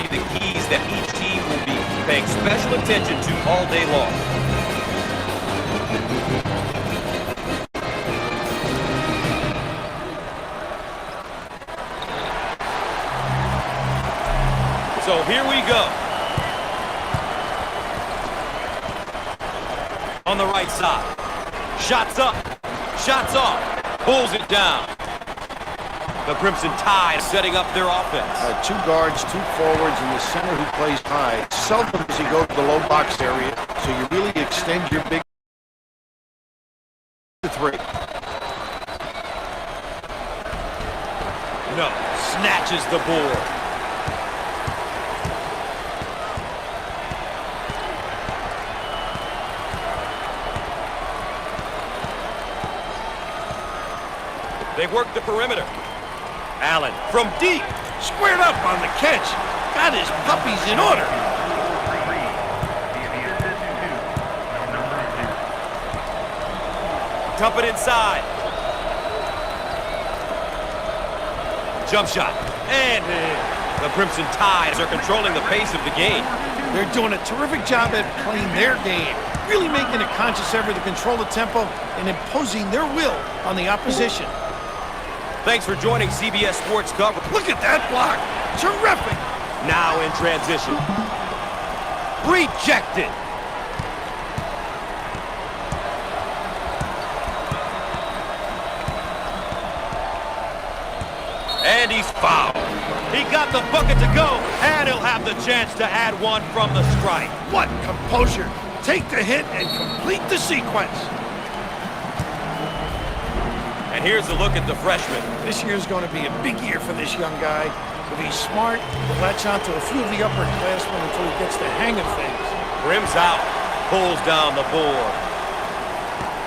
the keys that each team will be paying special attention to all day long. So here we go. On the right side. Shots up. Shots off. Pulls it down. The Crimson Tide setting up their offense. Two guards, two forwards, and the center who plays high. Seldom does he go to the low box area, so you really extend your big three. No. Snatches the board. They work the perimeter. Allen from deep. Squared up on the catch. Got his puppies in order. Dump it inside. Jump shot. And in. The Crimson Tides are controlling the pace of the game. They're doing a terrific job at playing their game. Really making a conscious effort to control the tempo and imposing their will on the opposition. Thanks for joining CBS Sports coverage. Look at that block. Terrific. Now in transition. Rejected. And he's fouled. He got the bucket to go, and he'll have the chance to add one from the strike. What composure. Take the hit and complete the sequence. And here's a look at the freshman. This year's going to be a big year for this young guy. If he's smart, he'll latch on to a few of the upperclassmen until he gets the hang of things. Rims out, pulls down the board.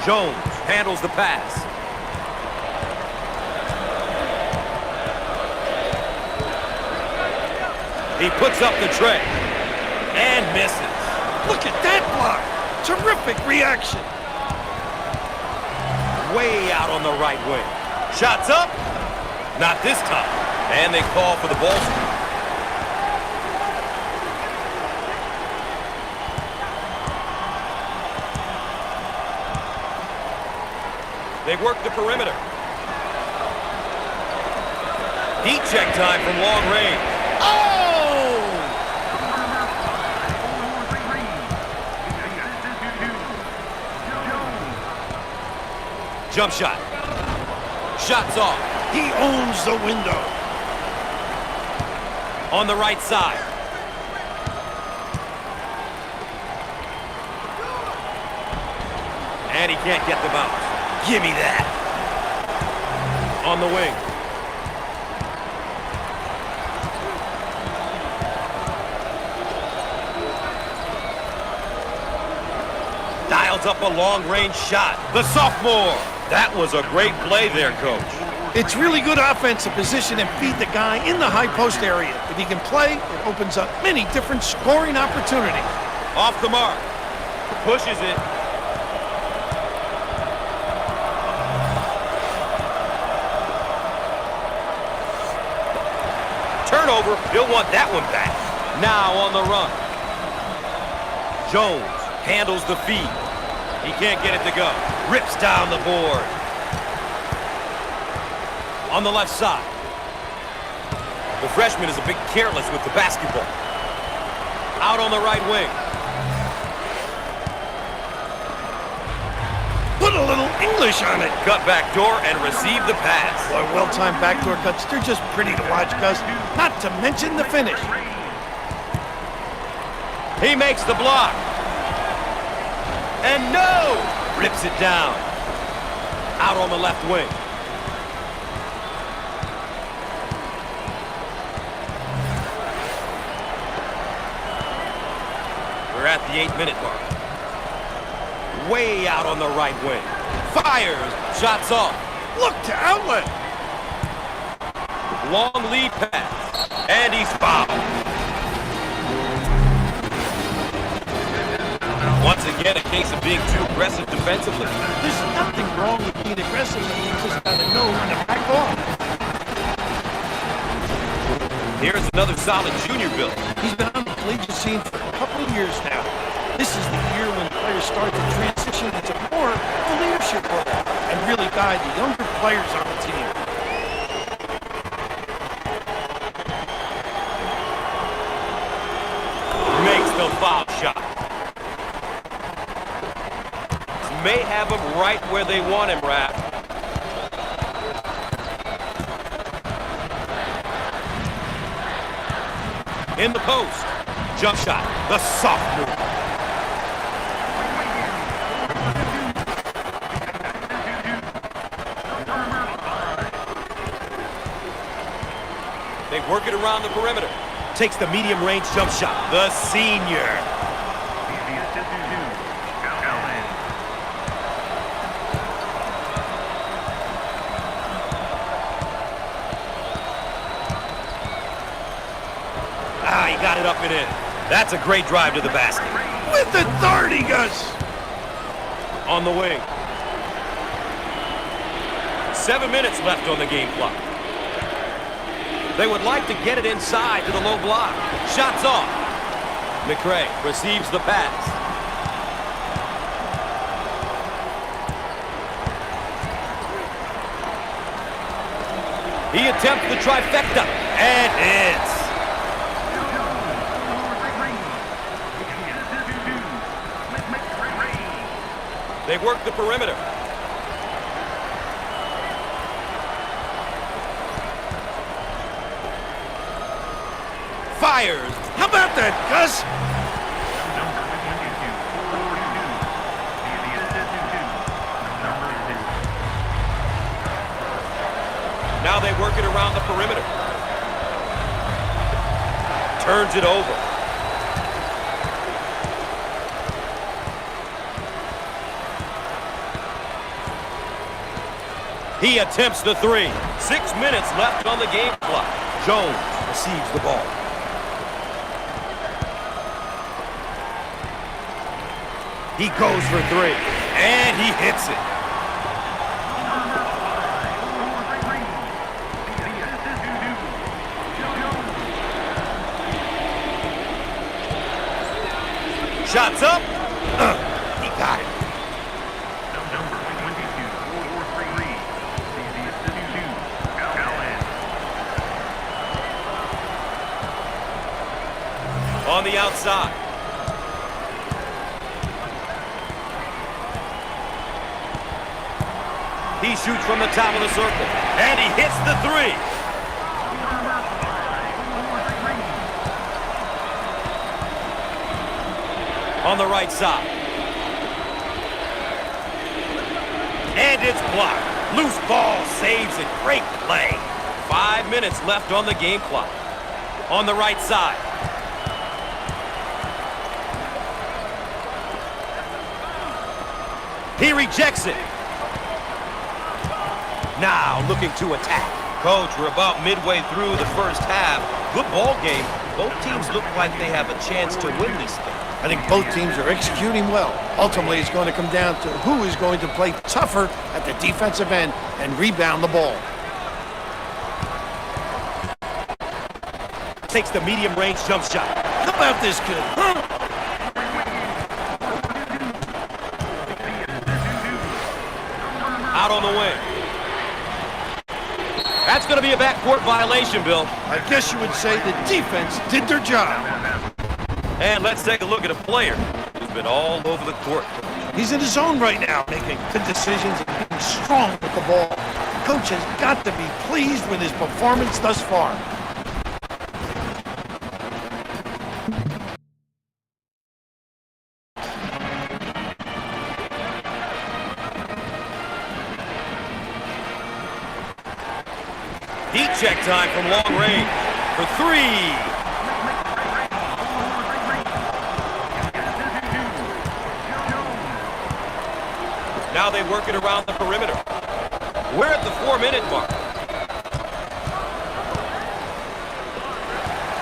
Jones handles the pass. He puts up the tray and misses. Look at that block. Terrific reaction. Way out on the right wing. Shots up. Not this time. And they call for the ball screen. They work the perimeter. Heat check time from long range. Oh! Jump shot. Shots off. He owns the window. On the right side. And he can't get the bounce. Give me that. On the wing. Dials up a long-range shot. The sophomore. That was a great play there, Coach. It's really good offense to position and feed the guy in the high post area. If he can play, it opens up many different scoring opportunities. Off the mark. Pushes it. Turnover. He'll want that one back. Now on the run. Jones handles the feed. He can't get it to go. Rips down the board. On the left side. The freshman is a bit careless with the basketball. Out on the right wing. Put a little English on it. Cut back door and receive the pass. Boy, well-timed backdoor cuts. They're just pretty to watch, Gus. Not to mention the finish. He makes the block. And no! Rips it down. Out on the left wing. We're at the 8-minute mark. Way out on the right wing. Fires. Shots off. Look to outlet. Long lead pass. And he's fouled. Once again, a case of being too aggressive defensively. There's nothing wrong with being aggressive. You just gotta know when to back off. Here's another solid junior build. He's been on the collegiate scene for a couple of years now. This is the year when players start to transition into more of a leadership role and really guide the younger players on the team. Makes the foul shot. May have him right where they want him, Raph. In the post. Jump shot. The soft move. They work it around the perimeter. Takes the medium range jump shot. The senior. He got it up and in. That's a great drive to the basket. With authority, Gus. On the wing. 7 minutes left on the game clock. They would like to get it inside to the low block. Shots off. McRae receives the pass. He attempts the trifecta and hits. They work the perimeter. Fires. How about that, Gus? Now they work it around the perimeter. Turns it over. He attempts the three. 6 minutes left on the game clock. Jones receives the ball. He goes for three, and he hits it. Shots up. He got it. On the outside. He shoots from the top of the circle, and he hits the three. On the right side. And it's blocked. Loose ball saves it. Great play. 5 minutes left on the game clock. On the right side. He rejects it. Now looking to attack. Coach, we're about midway through the first half. Good ball game. Both teams look like they have a chance to win this thing. I think both teams are executing well. Ultimately, it's going to come down to who is going to play tougher at the defensive end and rebound the ball. Takes the medium range jump shot. How about this kid? Huh? Out on the wing. That's going to be a backcourt violation, Bill. I guess you would say the defense did their job. And let's take a look at a player who's been all over the court. He's in his zone right now, making good decisions and being strong with the ball. Coach has got to be pleased with his performance thus far. Heat check time from long range for three. Now they work it around the perimeter. We're at the 4-minute mark.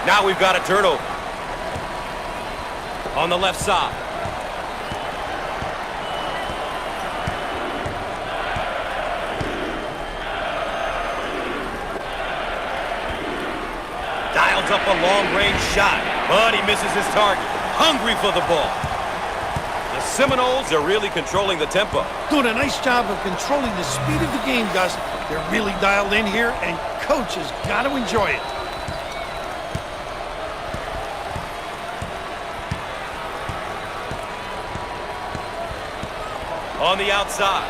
Now we've got a turnover. On the left side. Dials up a long-range shot, but he misses his target. Hungry for the ball. The Seminoles are really controlling the tempo. Doing a nice job of controlling the speed of the game, Gus. They're really dialed in here, and Coach has got to enjoy it. On the outside.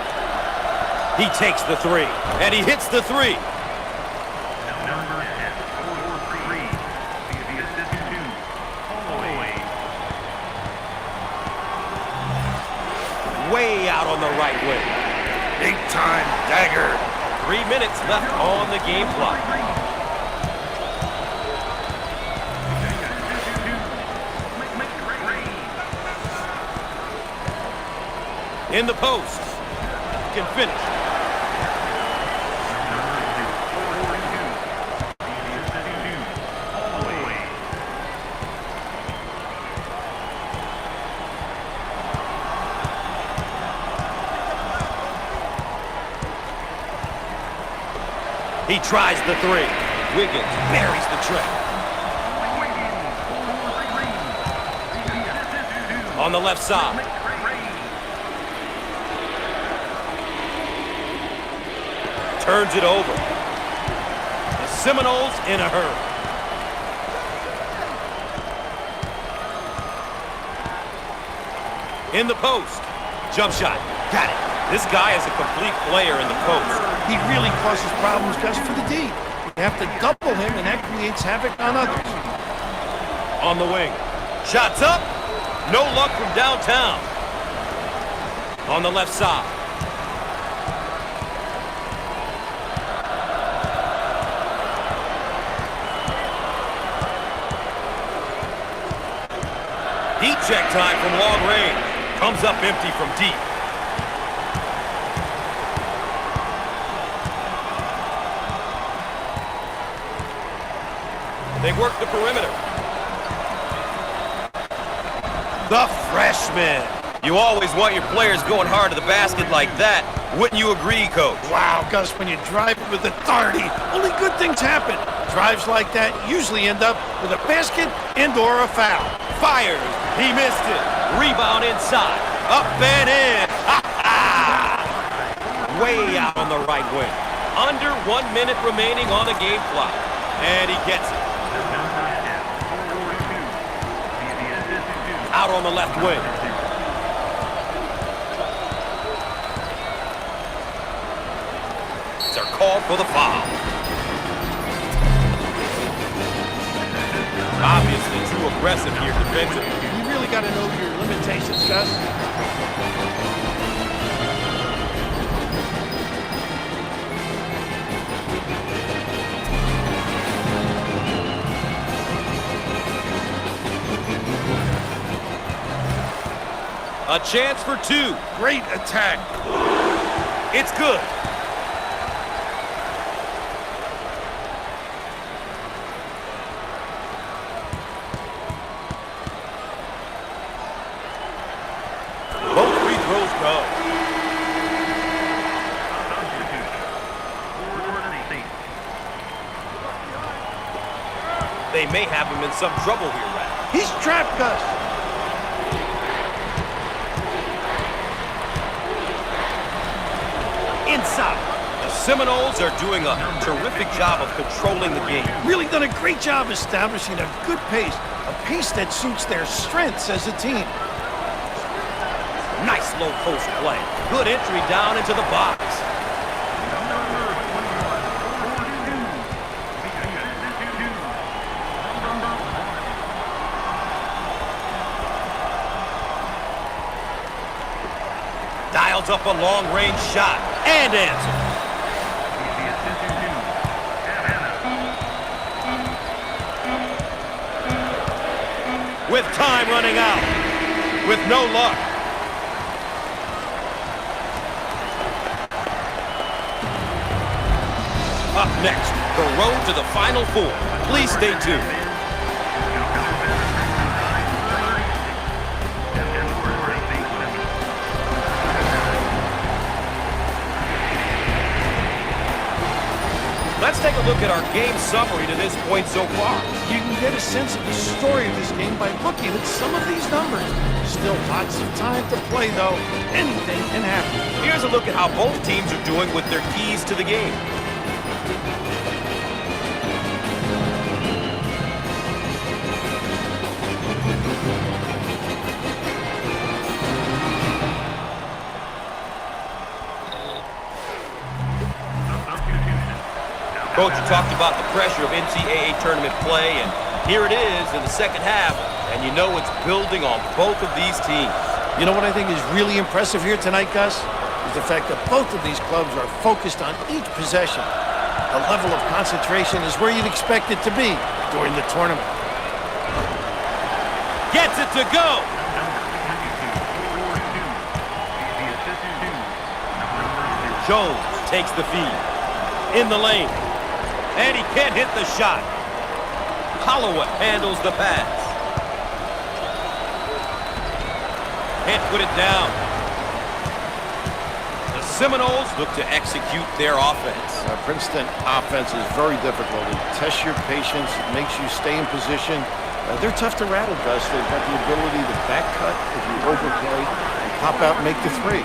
He takes the three, and he hits the three. Number 10, 4-3, the assistant to Holloway. Way out on the right wing. Big time dagger. 3 minutes left on the game clock. In the post. Can finish. He tries the three. Wiggins buries the trap. On the left side. Turns it over. The Seminoles in a hurry. In the post. Jump shot. Got it. This guy is a complete player in the post. He really causes problems, Gus, for the D. You have to double him, and that creates havoc on others. On the wing. Shots up. No luck from downtown. On the left side. Heat check time from long range. Comes up empty from deep. They work the perimeter. The freshman. You always want your players going hard to the basket like that. Wouldn't you agree, Coach? Wow, Gus, when you drive it with authority, only good things happen. Drives like that usually end up with a basket and/or a foul. Fires. He missed it. Rebound inside. Up and in. Way out on the right wing. Under 1 minute remaining on the game clock. And he gets it. Out on the left wing. They're called for the foul. Obviously too aggressive here defensively. You really got to know your limitations, Gus. A chance for two. Great attack. It's good. Both free throws go. They may have him in some trouble here, Rat. He's trapped, Gus. Inside. The Seminoles are doing a terrific job of controlling the game. Really done a great job establishing a good pace, a pace that suits their strengths as a team. Nice low post play. Good entry down into the box. Dials up a long-range shot and answers. With time running out. With no luck. Up next, the road to the Final Four. Please stay tuned. Let's take a look at our game summary to this point so far. You can get a sense of the story of this game by looking at some of these numbers. Still lots of time to play, though. Anything can happen. Here's a look at how both teams are doing with their keys to the game. Coach, you talked about the pressure of MCAA tournament play, and here it is in the second half, and you know it's building on both of these teams. You know what I think is really impressive here tonight, Gus? Is the fact that both of these clubs are focused on each possession. The level of concentration is where you'd expect it to be during the tournament. Gets it to go! Jones takes the feed. In the lane. And he can't hit the shot. Holloway handles the pass. Can't put it down. The Seminoles look to execute their offense. Princeton offense is very difficult. It tests your patience. It makes you stay in position. They're tough to rattle, Gus. They've got the ability to back cut if you overplay and pop out and make the three.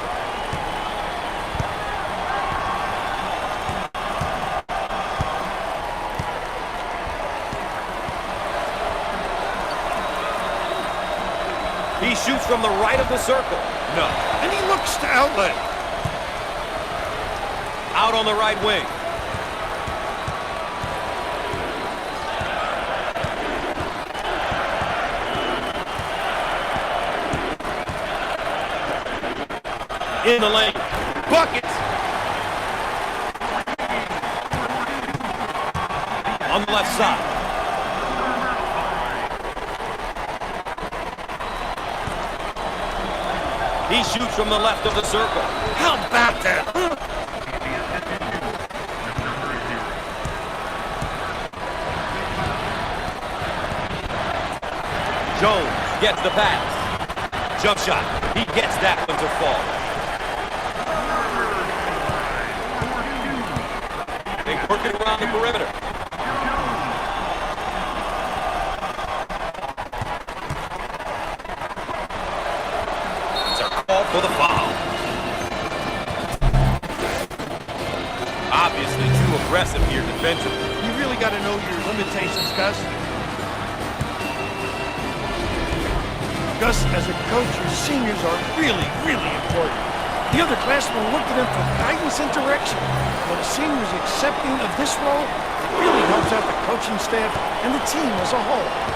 He shoots from the right of the circle. No. And he looks to outlet. Out on the right wing. In the lane. Buckets. On the left side. He shoots from the left of the circle. How about that? Jones gets the pass. Jump shot. He gets that one to fall. They work it around the perimeter. For the foul. Obviously too aggressive here defensively. You really got to know your limitations, Gus. Gus, as a coach, your seniors are really, really important. The other classmen look to them for guidance and direction. When a senior is accepting of this role, it really helps out the coaching staff and the team as a whole.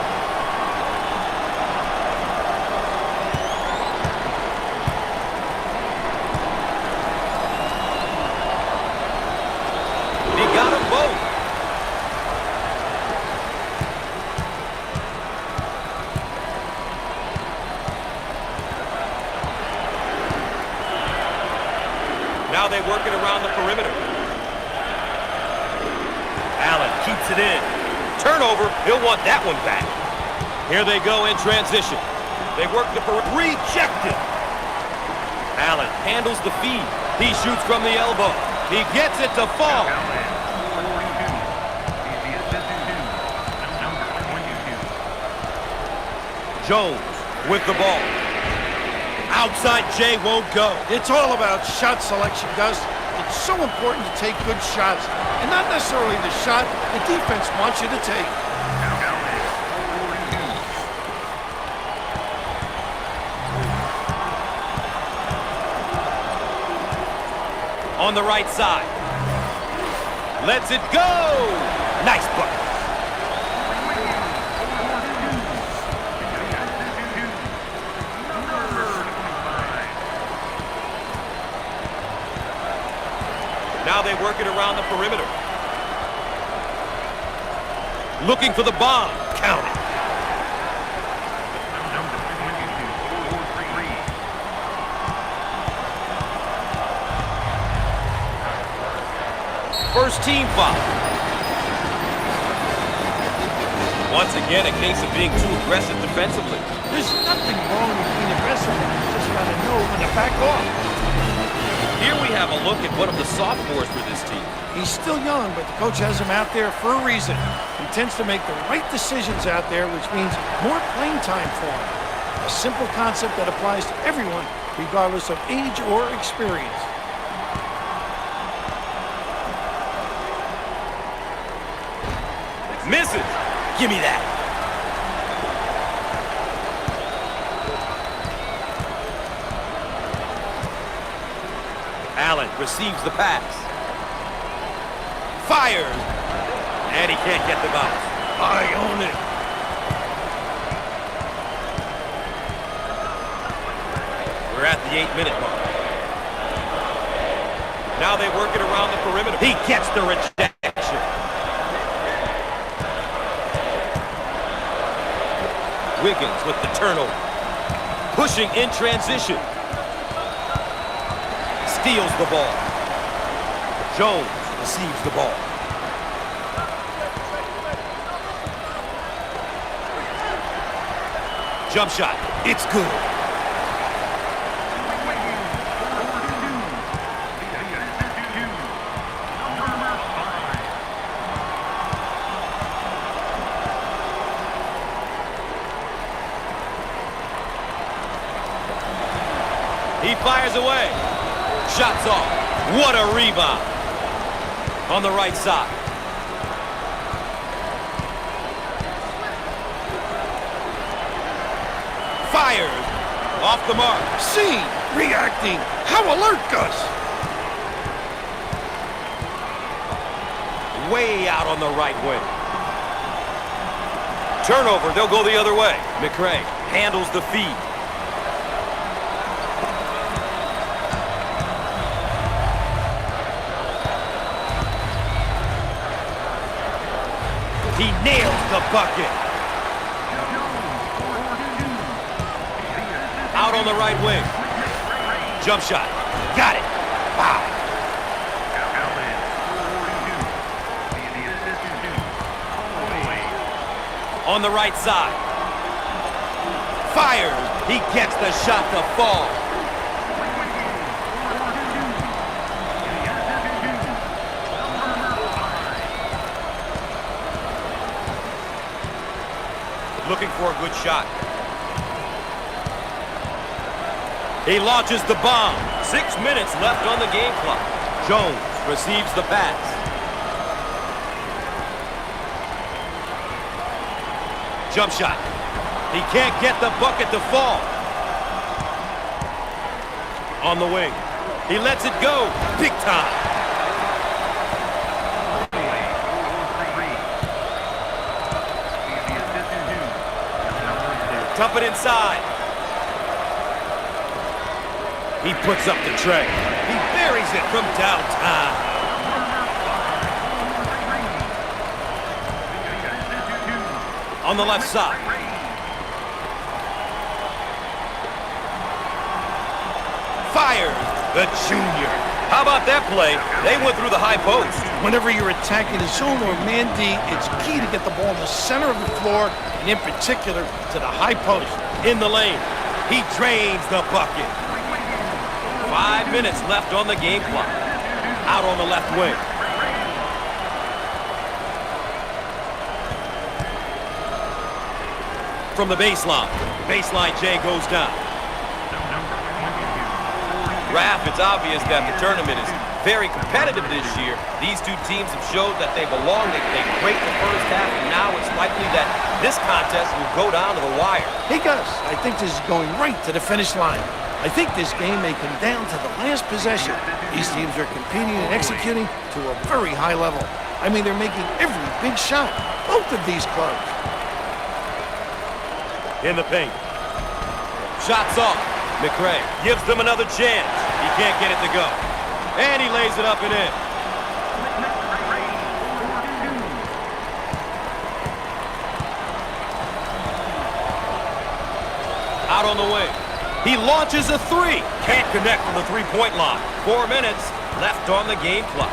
Now they work it around the perimeter. Allen keeps it in. Turnover, he'll want that one back. Here they go in transition. They work the perimeter. Rejected. Allen handles the feed. He shoots from the elbow. He gets it to fall. Jones with the ball. Outside J won't go. It's all about shot selection, Gus. It's so important to take good shots, and not necessarily the shot the defense wants you to take. On the right side. Lets it go. Nice bucket. Now they work it around the perimeter. Looking for the bomb. Count it. First team foul. Once again, a case of being too aggressive defensively. There's nothing wrong with being aggressive. You just gotta know when to back off. Here we have a look at one of the sophomores for this team. He's still young, but the coach has him out there for a reason. He tends to make the right decisions out there, which means more playing time for him. A simple concept that applies to everyone, regardless of age or experience. Misses. Give me that. Allen receives the pass. Fires. And he can't get the bounce. I own it. We're at the 8-minute mark. Now they work it around the perimeter. He gets the rejection. Wiggins with the turnover. Pushing in transition. Steals the ball. Jones receives the ball. Jump shot. It's good. He fires away. Shots off. What a rebound. On the right side. Fires. Off the mark. See, reacting. How alert, Gus. Way out on the right wing. Turnover. They'll go the other way. McRae handles the feed. He nails the bucket. Out on the right wing. Jump shot. Got it. Wow. On the right side. Fires. He gets the shot to fall. Looking for a good shot. He launches the bomb. 6 minutes left on the game clock. Jones receives the pass. Jump shot. He can't get the bucket to fall. On the wing. He lets it go. Big time. Dump it inside. He puts up the tray. He buries it from downtown. On the left side. Fires the junior. How about that play? They went through the high post. Whenever you're attacking a zone or man D, it's key to get the ball in the center of the floor, and in particular, to the high post. In the lane. He drains the bucket. 5 minutes left on the game clock. Out on the left wing. From the baseline. Baseline J goes down. Raph, it's obvious that the tournament is very competitive this year. These two teams have showed that they belong. They played great in the first half, and now it's likely that this contest will go down to the wire. Hey, Gus, I think this is going right to the finish line. I think this game may come down to the last possession. These teams are competing and executing to a very high level. I mean, they're making every big shot. Both of these clubs. In the paint. Shots off. McRae gives them another chance. He can't get it to go. And he lays it up and in. Out on the wing. He launches a three. Can't connect from the three-point line. 4 minutes left on the game clock.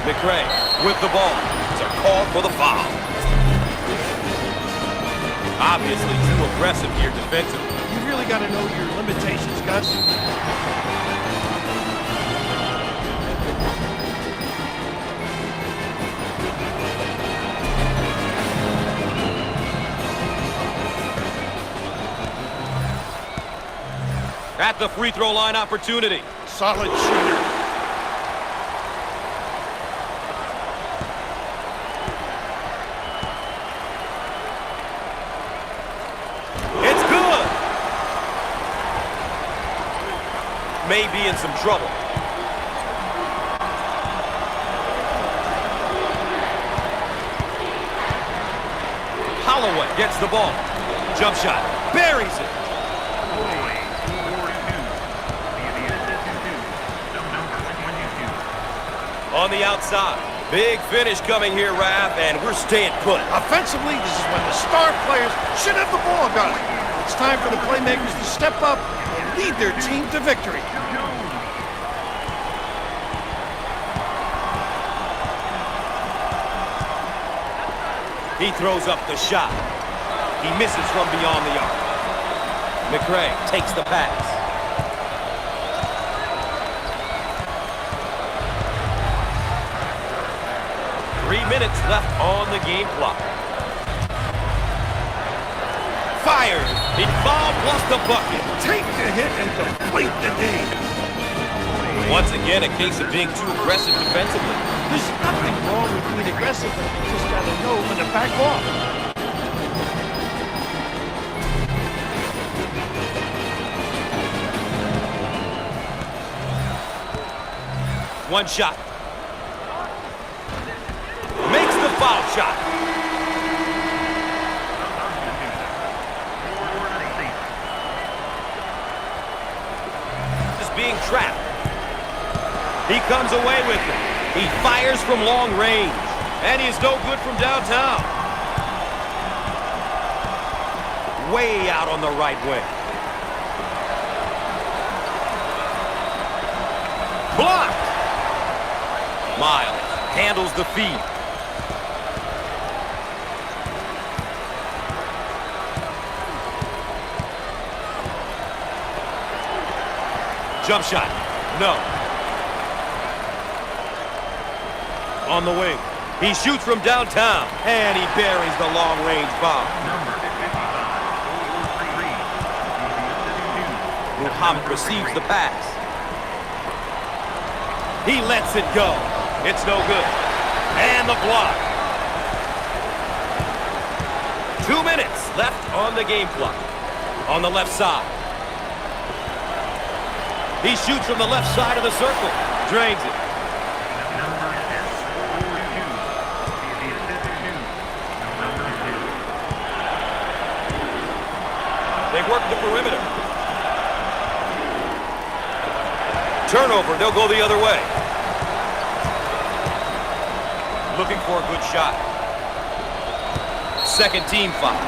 McRae with the ball. They're called for the foul. Obviously too aggressive here defensively. You really got to know your limitations, Gus. At the free throw line opportunity. Solid shooter. It's good. May be in some trouble. Holloway gets the ball. Jump shot. Buries it. On the outside. Big finish coming here, Raph, and we're staying put. Offensively, this is when the star players should have the ball, Gus. It's time for the playmakers to step up and lead their team to victory. He throws up the shot. He misses from beyond the arc. McRae takes the pass. Minutes left on the game clock. Fires. He foul plus the bucket. Take the hit and complete the game. Once again, a case of being too aggressive defensively. There's nothing wrong with being aggressive, but you just got to know when to back off. One shot. Makes the foul shot. Just being trapped. He comes away with it. He fires from long range. And he's no good from downtown. Way out on the right wing. Blocked. Miles handles the feed. Jump shot. No. On the wing. He shoots from downtown. And he buries the long-range bomb. Muhammad receives the pass. He lets it go. It's no good. And the block. 2 minutes left on the game clock. On the left side. He shoots from the left side of the circle. Drains it. They work the perimeter. Turnover. They'll go the other way. Looking for a good shot. Second team foul.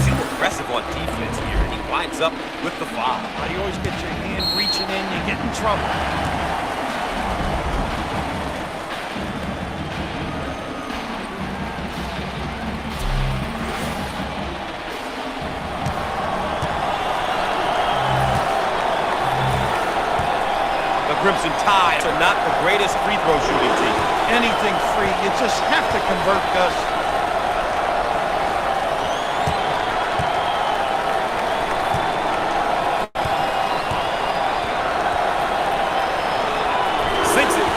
Too aggressive on defense here. He winds up with the foul. You always get your hand reaching in, you get in trouble. Crimson Tide are not the greatest free throw shooting team. Anything free, you just have to convert, Gus. Sinks it.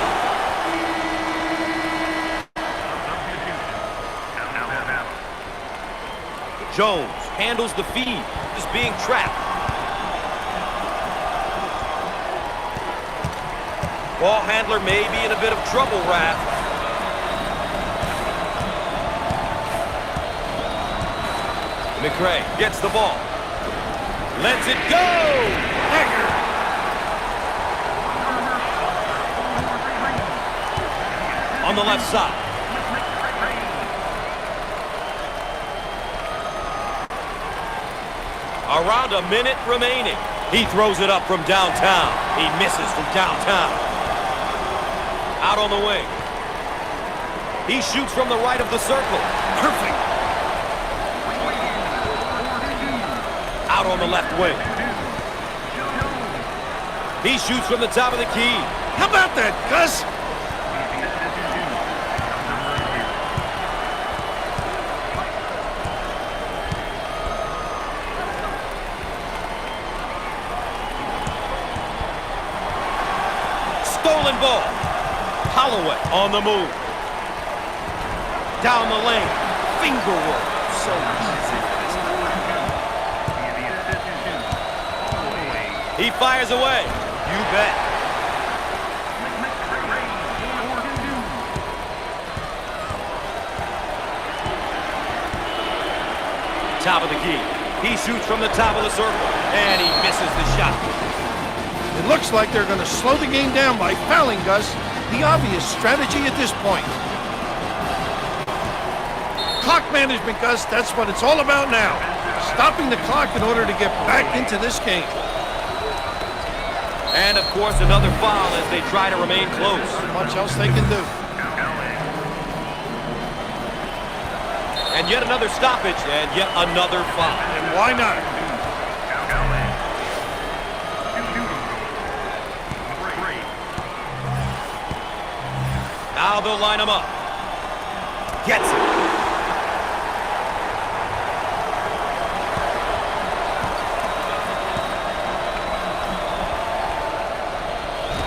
Jones handles the feed, just being trapped. Ball handler may be in a bit of trouble, Raph. McRae gets the ball. Lets it go! Hager! On the left side. Around a minute remaining. He throws it up from downtown. He misses from downtown. Out on the wing. He shoots from the right of the circle. Perfect. Out on the left wing. He shoots from the top of the key. How about that, Gus? Stolen ball. Holloway on the move. Down the lane. Finger work. So easy. He fires away. You bet. Top of the key. He shoots from the top of the circle. And he misses the shot. It looks like they're going to slow the game down by fouling, Gus. The obvious strategy at this point. Clock management, Gus. That's what it's all about now. Stopping the clock in order to get back into this game. And, of course, another foul as they try to remain close. Not much else they can do. And yet another stoppage, and yet another foul. And why not? Now they'll line him up. Gets it.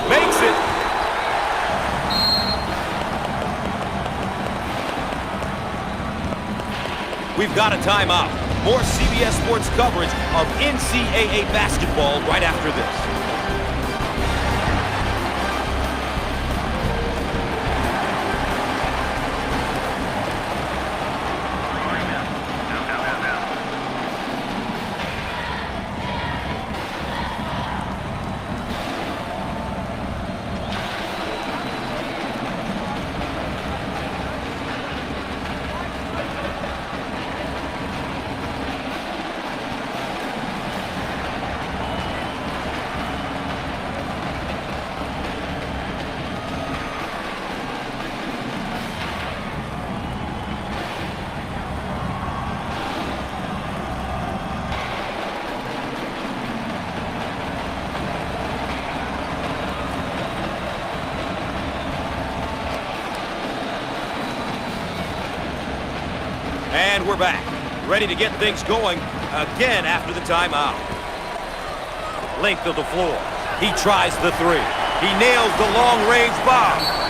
Makes it. We've got a timeout. More CBS Sports coverage of NCAA basketball right after this. And we're back, ready to get things going again after the timeout. Length of the floor. He tries the three. He nails the long-range bomb.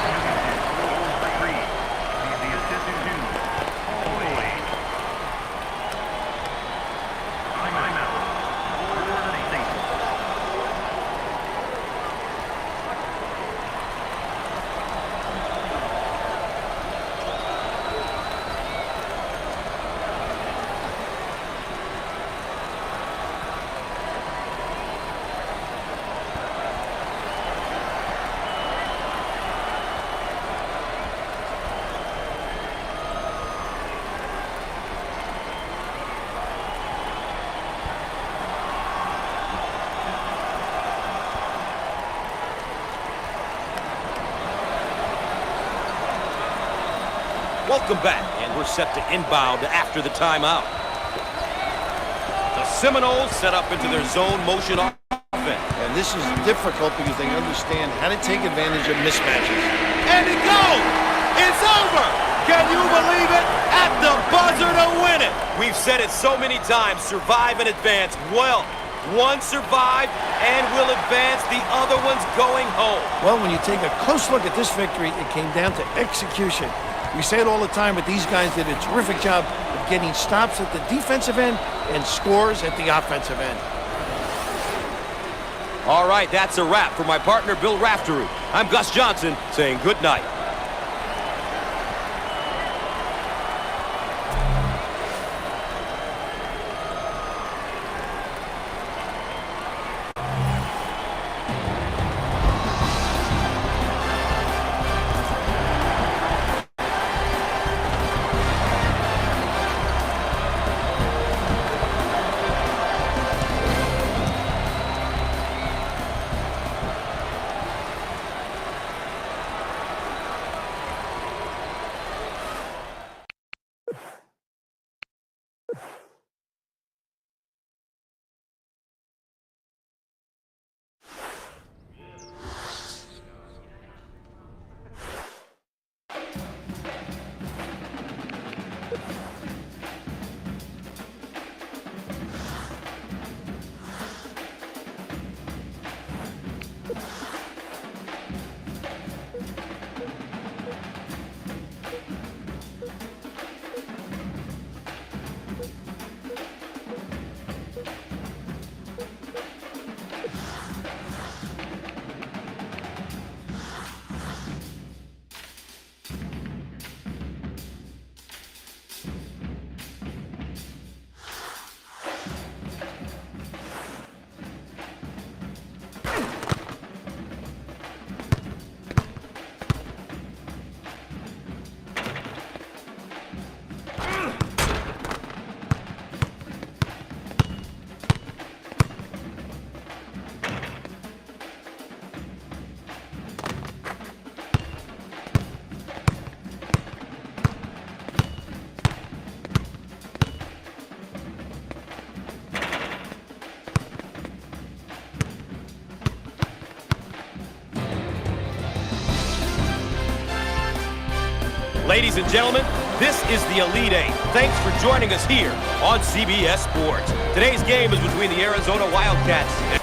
Welcome back, and we're set to inbound after the timeout. The Seminoles set up into their zone motion offense. And this is difficult because they understand how to take advantage of mismatches. And it goes! It's over! Can you believe it? At the buzzer to win it! We've said it so many times, survive and advance. Well, one survived and will advance, the other one's going home. Well, when you take a close look at this victory, it came down to execution. We say it all the time, but these guys did a terrific job of getting stops at the defensive end and scores at the offensive end. All right, that's a wrap. For my partner, Bill Raftery, I'm Gus Johnson saying good night. Ladies and gentlemen, this is the Elite Eight. Thanks for joining us here on CBS Sports. Today's game is between the Arizona Wildcats and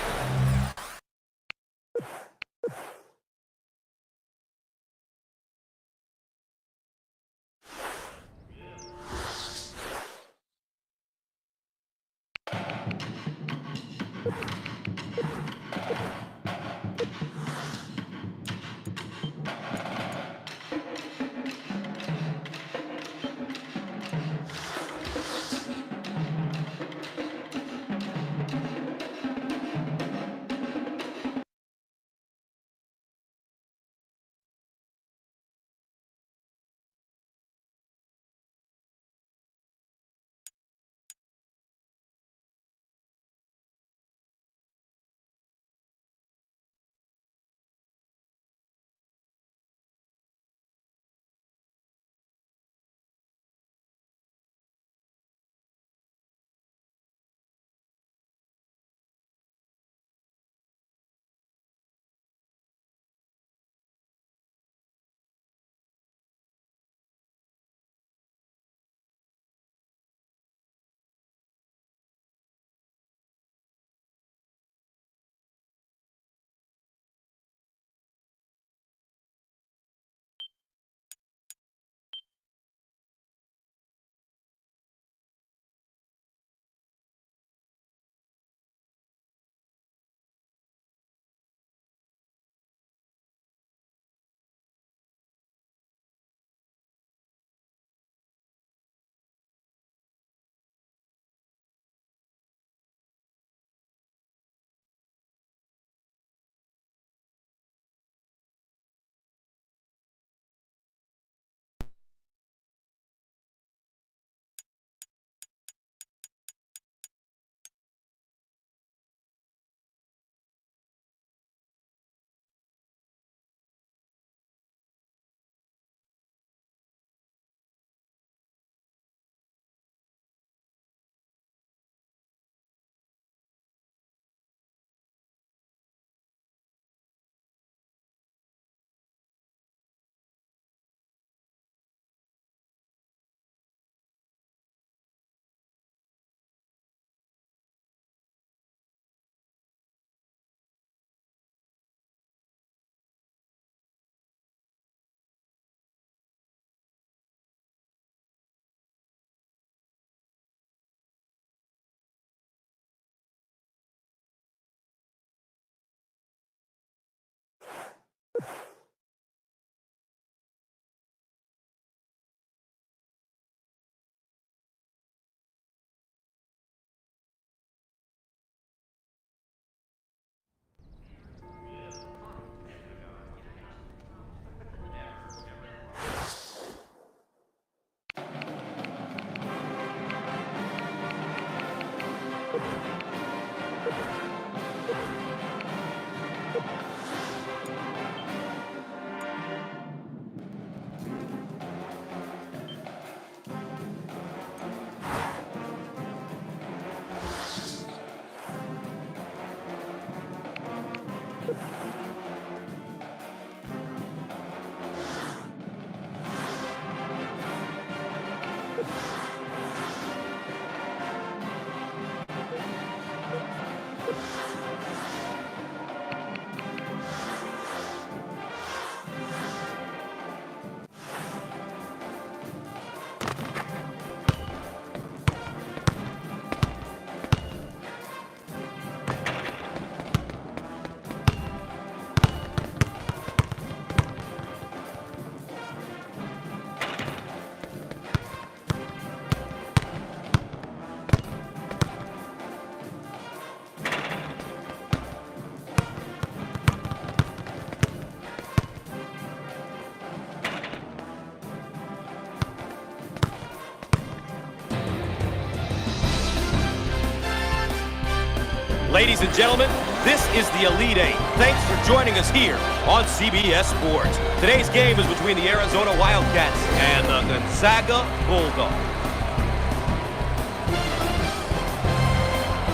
Ladies and gentlemen, this is the Elite Eight. Thanks for joining us here on CBS Sports. Today's game is between the Arizona Wildcats and the Gonzaga Bulldogs.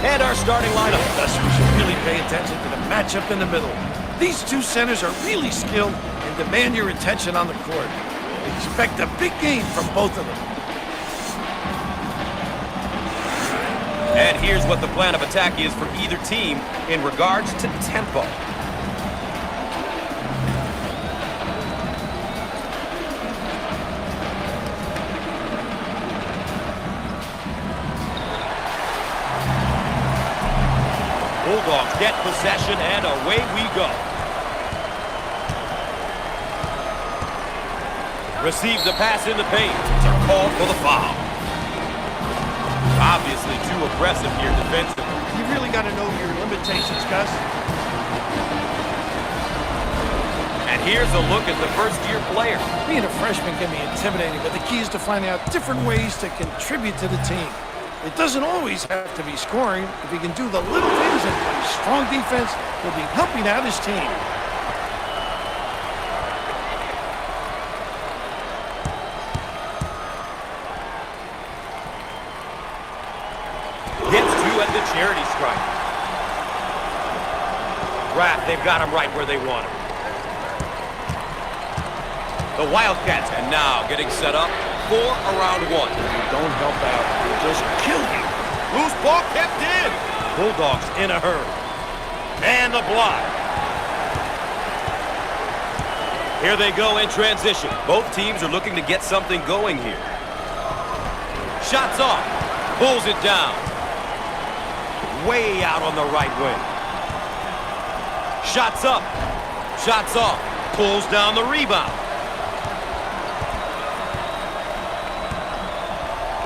And our starting lineup. Thus, we should really pay attention to the matchup in the middle. These two centers are really skilled and demand your attention on the court. Expect a big game from both of them. And here's what the plan of attack is for either team in regards to tempo. Bulldogs get possession, and away we go. Receives the pass in the paint. They're called for the foul. Obviously too aggressive here defensively. You really got to know your limitations, Gus. And here's a look at the first-year player. Being a freshman can be intimidating, but the key is to find out different ways to contribute to the team. It doesn't always have to be scoring. If he can do the little things and play strong defense, he'll be helping out his team. Gets two at the charity stripe. Raft, they've got him right where they want him. The Wildcats, and now getting set up for a round one. Don't help out. You'll just kill you. Loose ball kept in. Bulldogs in a hurry. And the block. Here they go in transition. Both teams are looking to get something going here. Shots off. Pulls it down. Way out on the right wing. Shots up. Shots off. Pulls down the rebound.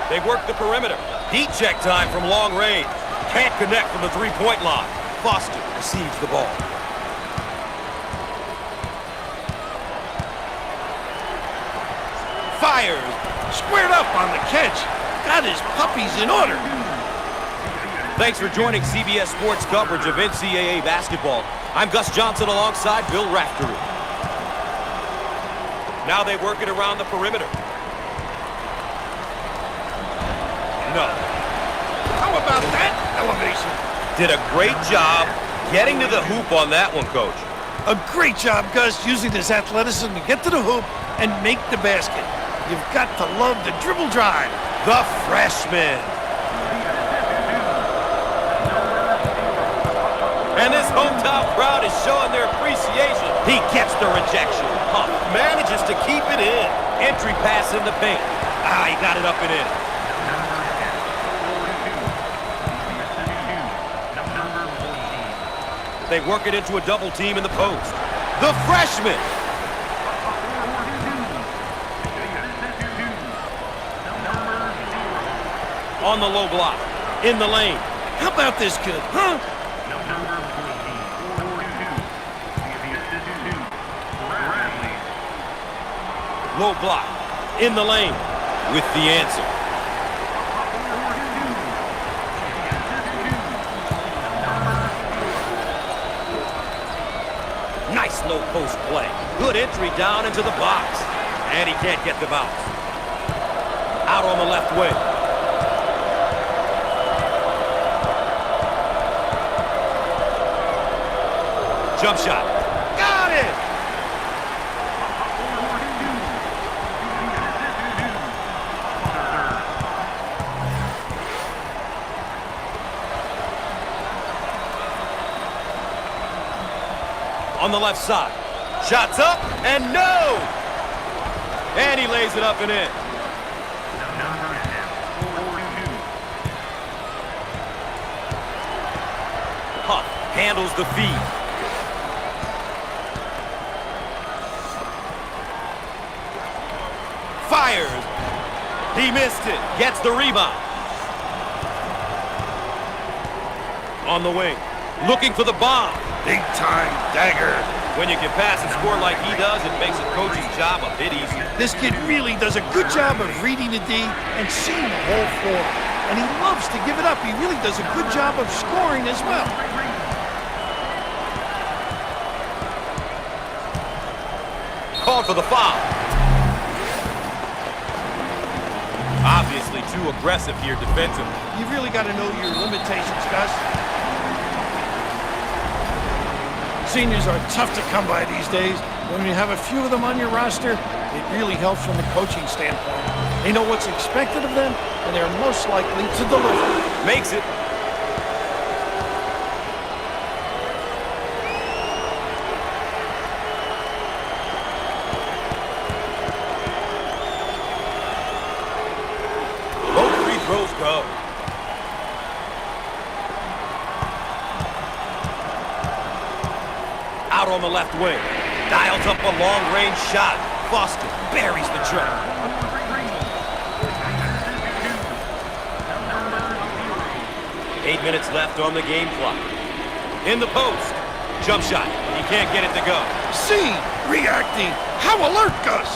They work the perimeter. Heat check time from long range. Can't connect from the three-point line. Foster receives the ball. Fires. Squared up on the catch. Got his puppies in order. Thanks for joining CBS Sports coverage of MCAA basketball. I'm Gus Johnson alongside Bill Raftery. Now they work it around the perimeter. No. How about that elevation? Did a great job getting to the hoop on that one, Coach. A great job, Gus, using his athleticism to get to the hoop and make the basket. You've got to love the dribble drive. The freshman. And this hometown crowd is showing their appreciation. He gets the rejection. Huff manages to keep it in. Entry pass in the paint. He got it up and in. They work it into a double team in the post. The freshman. On the low block. In the lane. How about this kid, huh? Low block. In the lane. With the answer. Nice low post play. Good entry down into the box. And he can't get the bounce. Out on the left wing. Jump shot. Got it! On the left side. Shots up, and no! And he lays it up and in. Number 10, 4-2. Huff handles the feed. Fires. He missed it. Gets the rebound. On the wing. Looking for the bomb. Big time dagger. When you can pass and score like he does, it makes a coach's job a bit easier. This kid really does a good job of reading the D and seeing the whole floor. And he loves to give it up. He really does a good job of scoring as well. Called for the foul. Obviously too aggressive here defensively. You really got to know your limitations, Gus. Seniors are tough to come by these days. When you have a few of them on your roster, it really helps from the coaching standpoint. They know what's expected of them, and they're most likely to deliver. Makes it. Both free throws go. Out on the left wing. Dials up a long-range shot. Foster buries the trap. 8 minutes left on the game clock. In the post. Jump shot. He can't get it to go. See, reacting. How alert, Gus!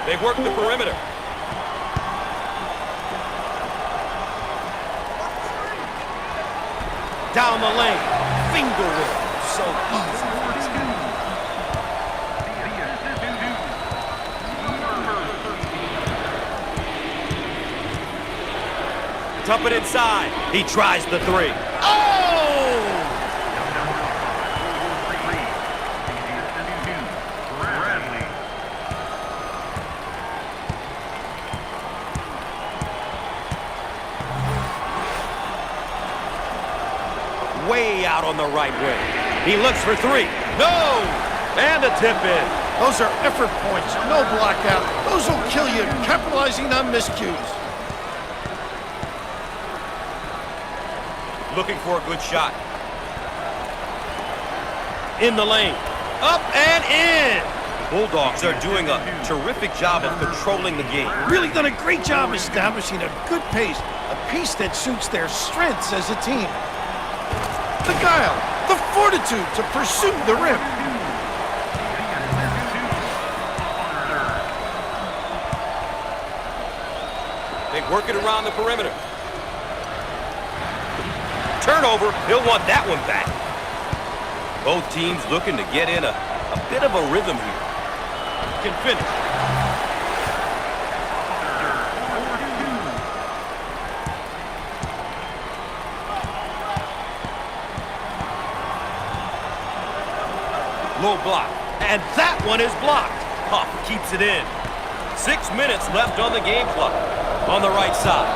They've worked the perimeter. Down the lane. Finger roll. So easy. Dump it inside. He tries the three. Oh! Way out on the right wing. He looks for three. No! And a tip in. Those are effort points, no blockout. Those will kill you, capitalizing on miscues. Looking for a good shot. In the lane. Up and in! Bulldogs are doing a terrific job of controlling the game. Really done a great job establishing a good pace, a pace that suits their strengths as a team. The guile, the fortitude to pursue the rim. They work it around the perimeter. Turnover, he'll want that one back. Both teams looking to get in a bit of a rhythm here. Can finish. Low block, and that one is blocked. Huff keeps it in. 6 minutes left on the game clock. On the right side.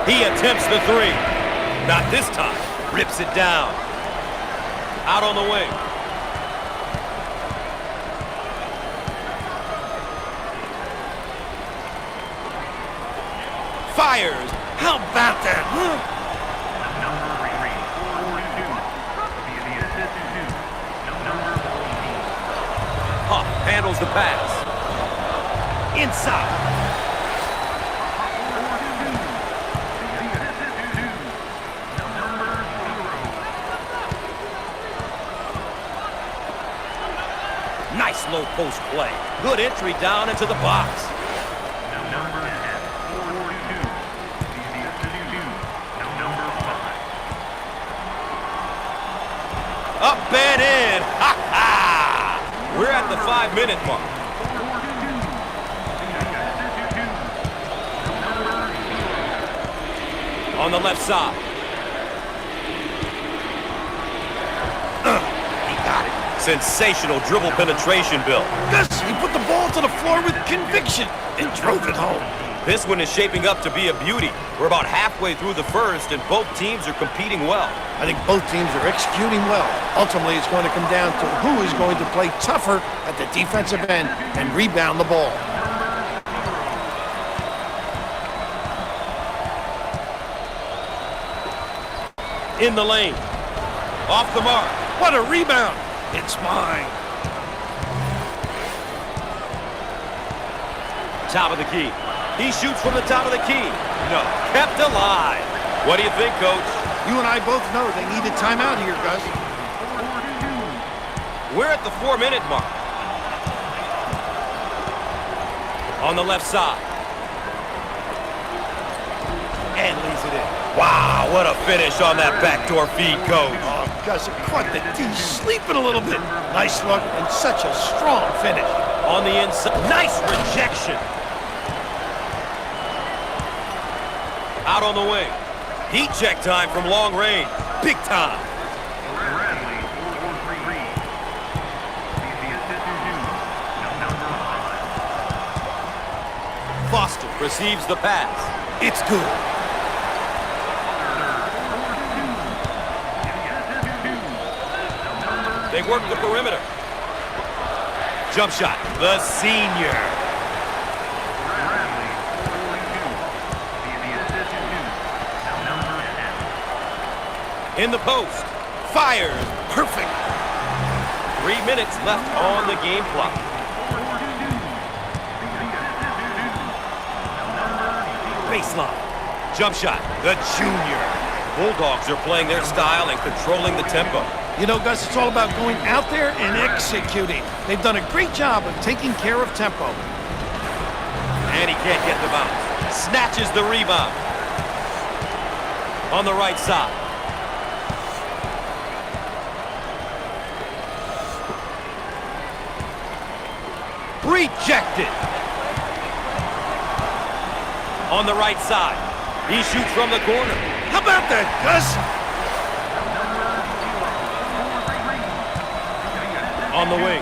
He attempts the three. Not this time. Rips it down. Out on the wing. Fires. How about that, huh? Huff handles the pass. Inside. Nice low post play. Good entry down into the box. Number 10, 4-2. Number 5. Up and in. Ha ha! We're at the 5-minute mark. On the left side. He got it. Sensational dribble penetration, Bill. Gus, he put the ball to the floor with conviction and drove it home. This one is shaping up to be a beauty. We're about halfway through the first, and both teams are competing well. I think both teams are executing well. Ultimately, it's going to come down to who is going to play tougher at the defensive end and rebound the ball. In the lane. Off the mark. What a rebound! It's mine. Top of the key. He shoots from the top of the key. No. Kept alive. What do you think, Coach? You and I both know they need a timeout here, Gus. We're at the 4-minute mark. On the left side. And leaves it in. Wow, what a finish on that backdoor feed, Coach. Oh, Gus, it caught the D sleeping a little bit. Nice look and such a strong finish. On the inside. Nice rejection. Out on the wing. Heat check time from long range. Big time. Bradley, 4-3. The assist is due. Number 5. Foster receives the pass. It's good. They work the perimeter. Jump shot. The senior. Bradley, 42. The assist is due. Number 10. In the post. Fires. Perfect. 3 minutes left on the game clock. Baseline. Jump shot. The junior. Bulldogs are playing their style and controlling the tempo. You know, Gus, it's all about going out there and executing. They've done a great job of taking care of tempo. And he can't get the bounce. Snatches the rebound. On the right side. Rejected. On the right side. He shoots from the corner. How about that, Gus? On the wing.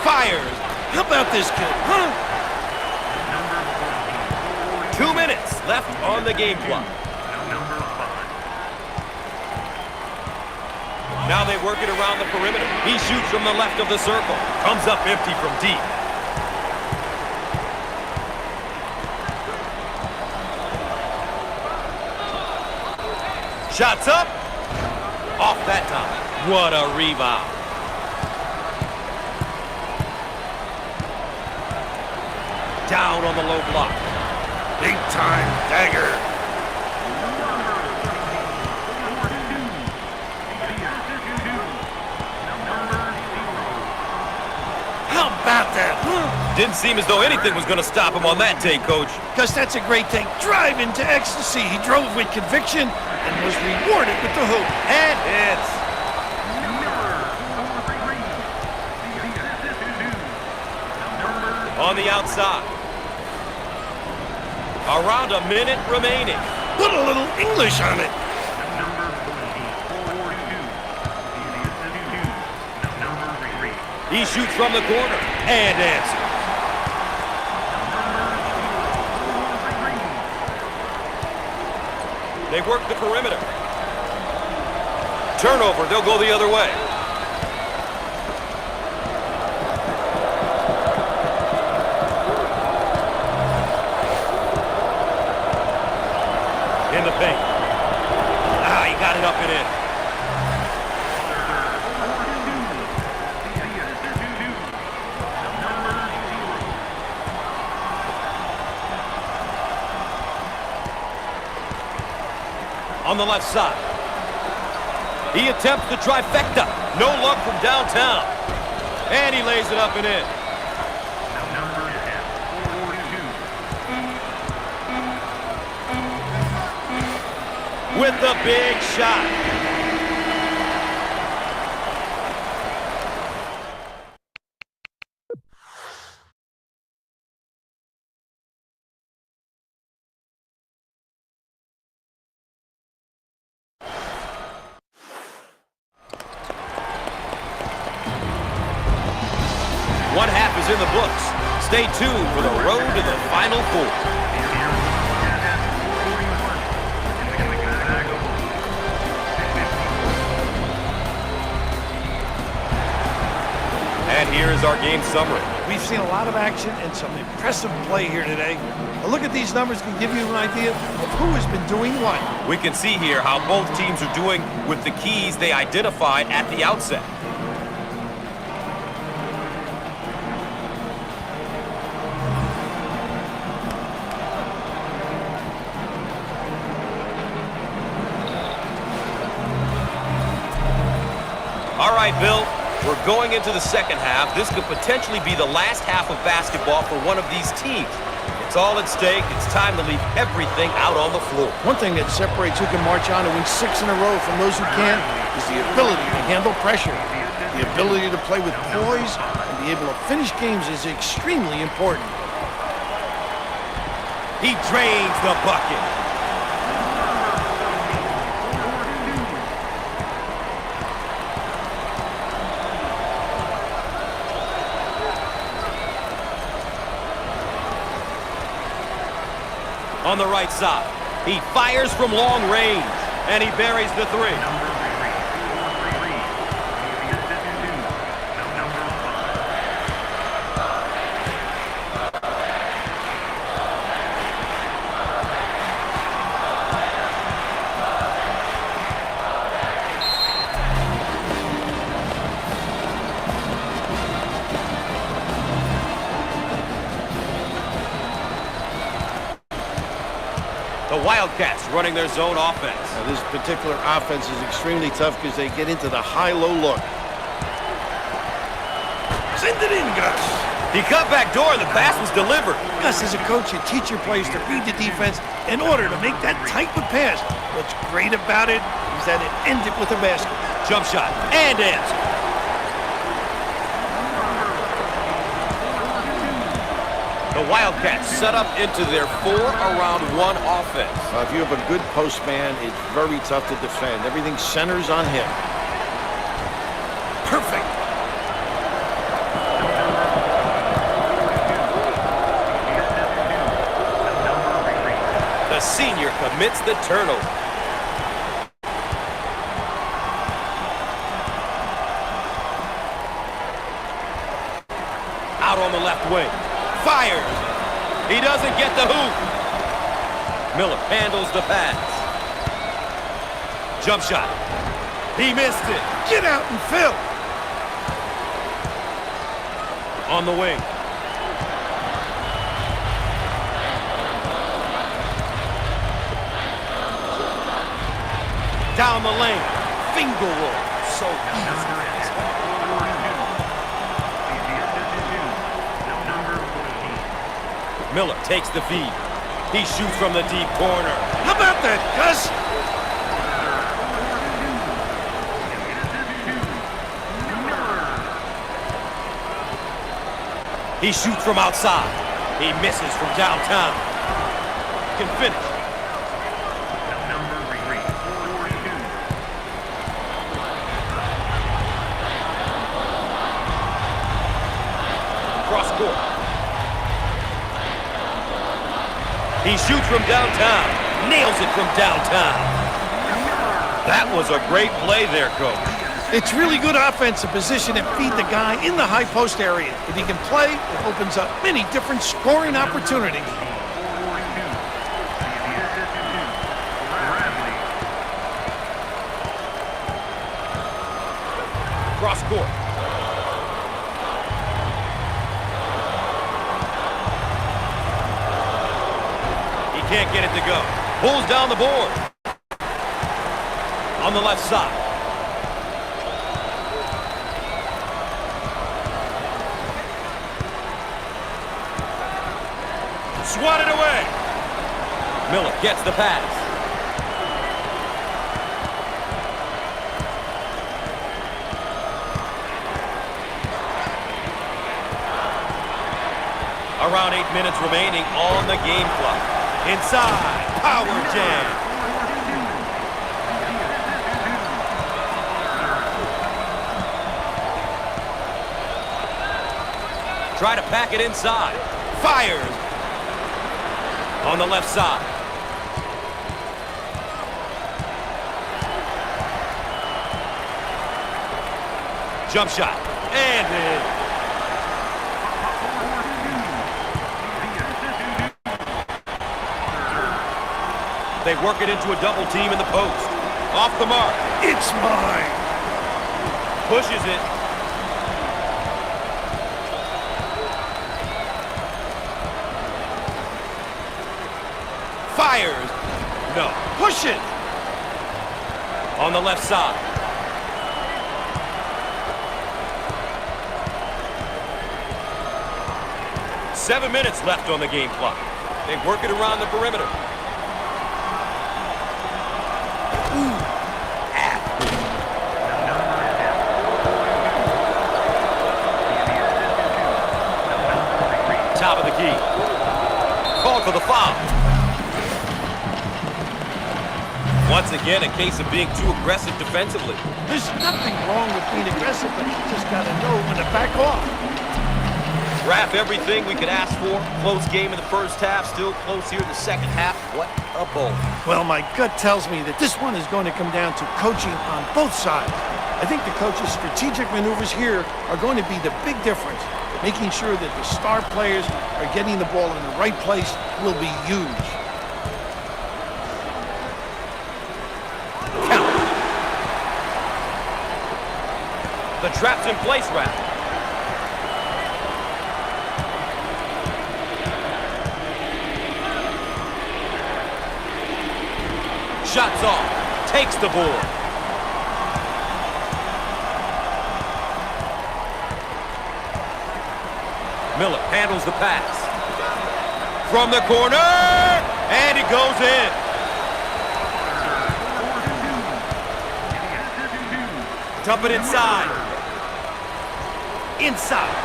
Fires. How about this kid, huh? 2 minutes left on the game clock. Number 5. Now they work it around the perimeter. He shoots from the left of the circle. Comes up empty from deep. Shots up. Off that time. What a rebound. Down on the low block. Big time dagger. How about that, huh? Didn't seem as though anything was going to stop him on that take, Coach. Gus, that's a great take. Drive into ecstasy. He drove with conviction and was rewarded with the hoop. And hits. On the outside. Around a minute remaining. Put a little English on it. He shoots from the corner and answers. They work the perimeter. Turnover, they'll go the other way. In the paint. He got it up and in. On the left side. He attempts the trifecta. No luck from downtown. And he lays it up and in. Number 10, 42. With the big shot. One half is in the books. Stay tuned for the road to the Final Four. And here is our game summary. We've seen a lot of action and some impressive play here today. A look at these numbers can give you an idea of who has been doing what. We can see here how both teams are doing with the keys they identified at the outset. All right, Bill. We're going into the second half. This could potentially be the last half of basketball for one of these teams. It's all at stake. It's time to leave everything out on the floor. One thing that separates who can march on and win 6 in a row from those who can't is the ability to handle pressure. The ability to play with poise and be able to finish games is extremely important. He drains the bucket. On the right side, he fires from long range, and he buries the three. The Wildcats running their zone offense. Now, this particular offense is extremely tough because they get into the high-low look. Send it in, Gus. He cut back door and the pass was delivered. Gus, as a coach, you teach your players to read the defense in order to make that type of pass. What's great about it is that it ended with a basket. Jump shot and answer. The Wildcats set up into their 4-around-1 offense. If you have a good post man, it's very tough to defend. Everything centers on him. Perfect. The senior commits the turnover. Out on the left wing. Fires. He doesn't get the hoop. Miller handles the pass. Jump shot. He missed it. Get out and fill. On the wing. Down the lane. Finger roll. So easy. Miller takes the feed. He shoots from the deep corner. How about that, Gus? He shoots from outside. He misses from downtown. Can finish. Cross court. He shoots from downtown. Nails it from downtown. That was a great play there, Coach. It's really good offensive position and feed the guy in the high post area. If he can play, it opens up many different scoring opportunities. Cross court. Can't get it to go. Pulls down the board. On the left side. Swatted away. Miller gets the pass. Around 8 minutes remaining on the game clock. Inside, power jam. Try to pack it inside. Fires. On the left side. Jump shot. And in. They work it into a double team in the post. Off the mark. It's mine. Pushes it. Fires. No. Push it. On the left side. Seven minutes left on the game clock. They work it around the perimeter. Top of the key. Called for the foul. Once again, a case of being too aggressive defensively. There's nothing wrong with being aggressive, but you just gotta know when to back off. Raf, everything we could ask for. Close game in the first half, still close here in the second half. What a bowl. Well, my gut tells me that this one is going to come down to coaching on both sides. I think the coach's strategic maneuvers here are going to be the big difference. Making sure that the star players are getting the ball in the right place will be huge. Count. The trap's in place, Raf. Shots off. Takes the board. Miller handles the pass. From the corner, and it goes in. Dump it inside. Inside.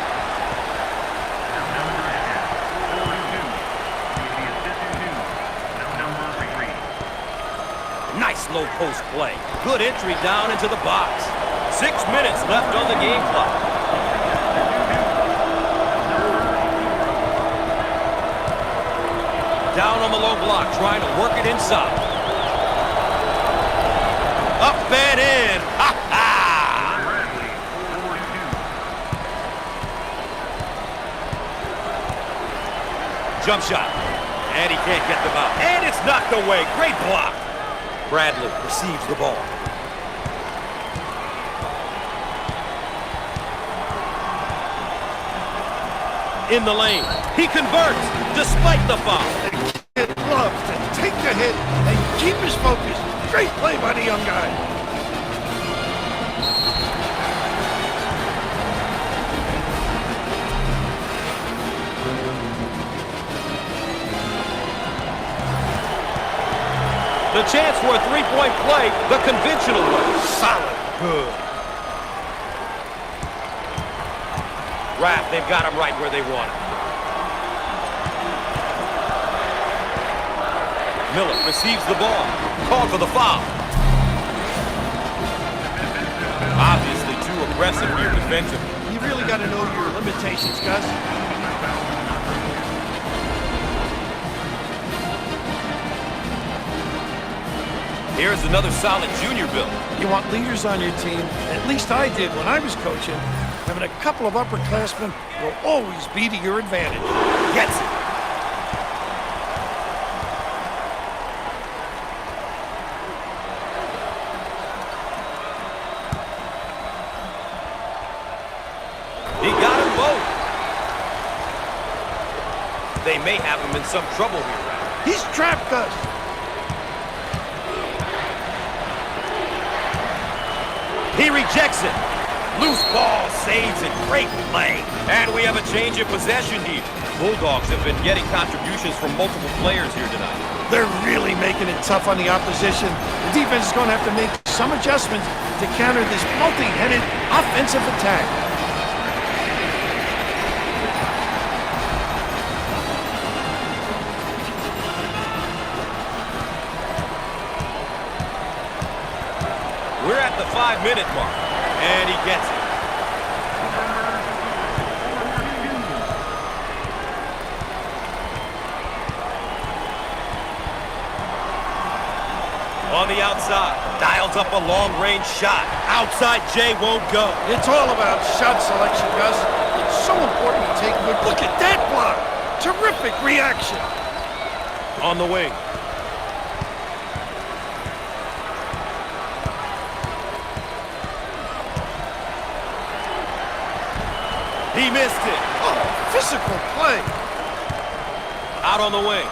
Nice low post play. Good entry down into the box. 6 minutes left on the game clock. Down on the low block, trying to work it inside. Up and in. Ha ha! Jump shot. And he can't get them out. And it's knocked away. Great block. Bradley receives the ball. In the lane. He converts despite the foul. It loves to take the hit and keep his focus. Great play by the young guy. The chance for a three-point play, the conventional way. Solid. Good. Raf, they've got him right where they want him. Miller receives the ball. Called for the foul. Obviously too aggressive here defensively. You really got to know your limitations, Gus. Here's another solid junior build. You want leaders on your team. At least I did when I was coaching. Having a couple of upperclassmen will always be to your advantage. Gets it. He got them both. They may have him in some trouble here. He's trapped us. He rejects it. Loose ball, saves it. Great play. And we have a change of possession here. Bulldogs have been getting contributions from multiple players here tonight. They're really making it tough on the opposition. The defense is going to have to make some adjustments to counter this multi-headed offensive attack. We're at the 5-minute mark, and he gets it. outside. Dials up a long-range shot. Outside J won't go. It's all about shot selection, Gus. It's so important to take good. Look at that block. Terrific reaction. On the wing. He missed it. Oh, physical play. Out on the wing.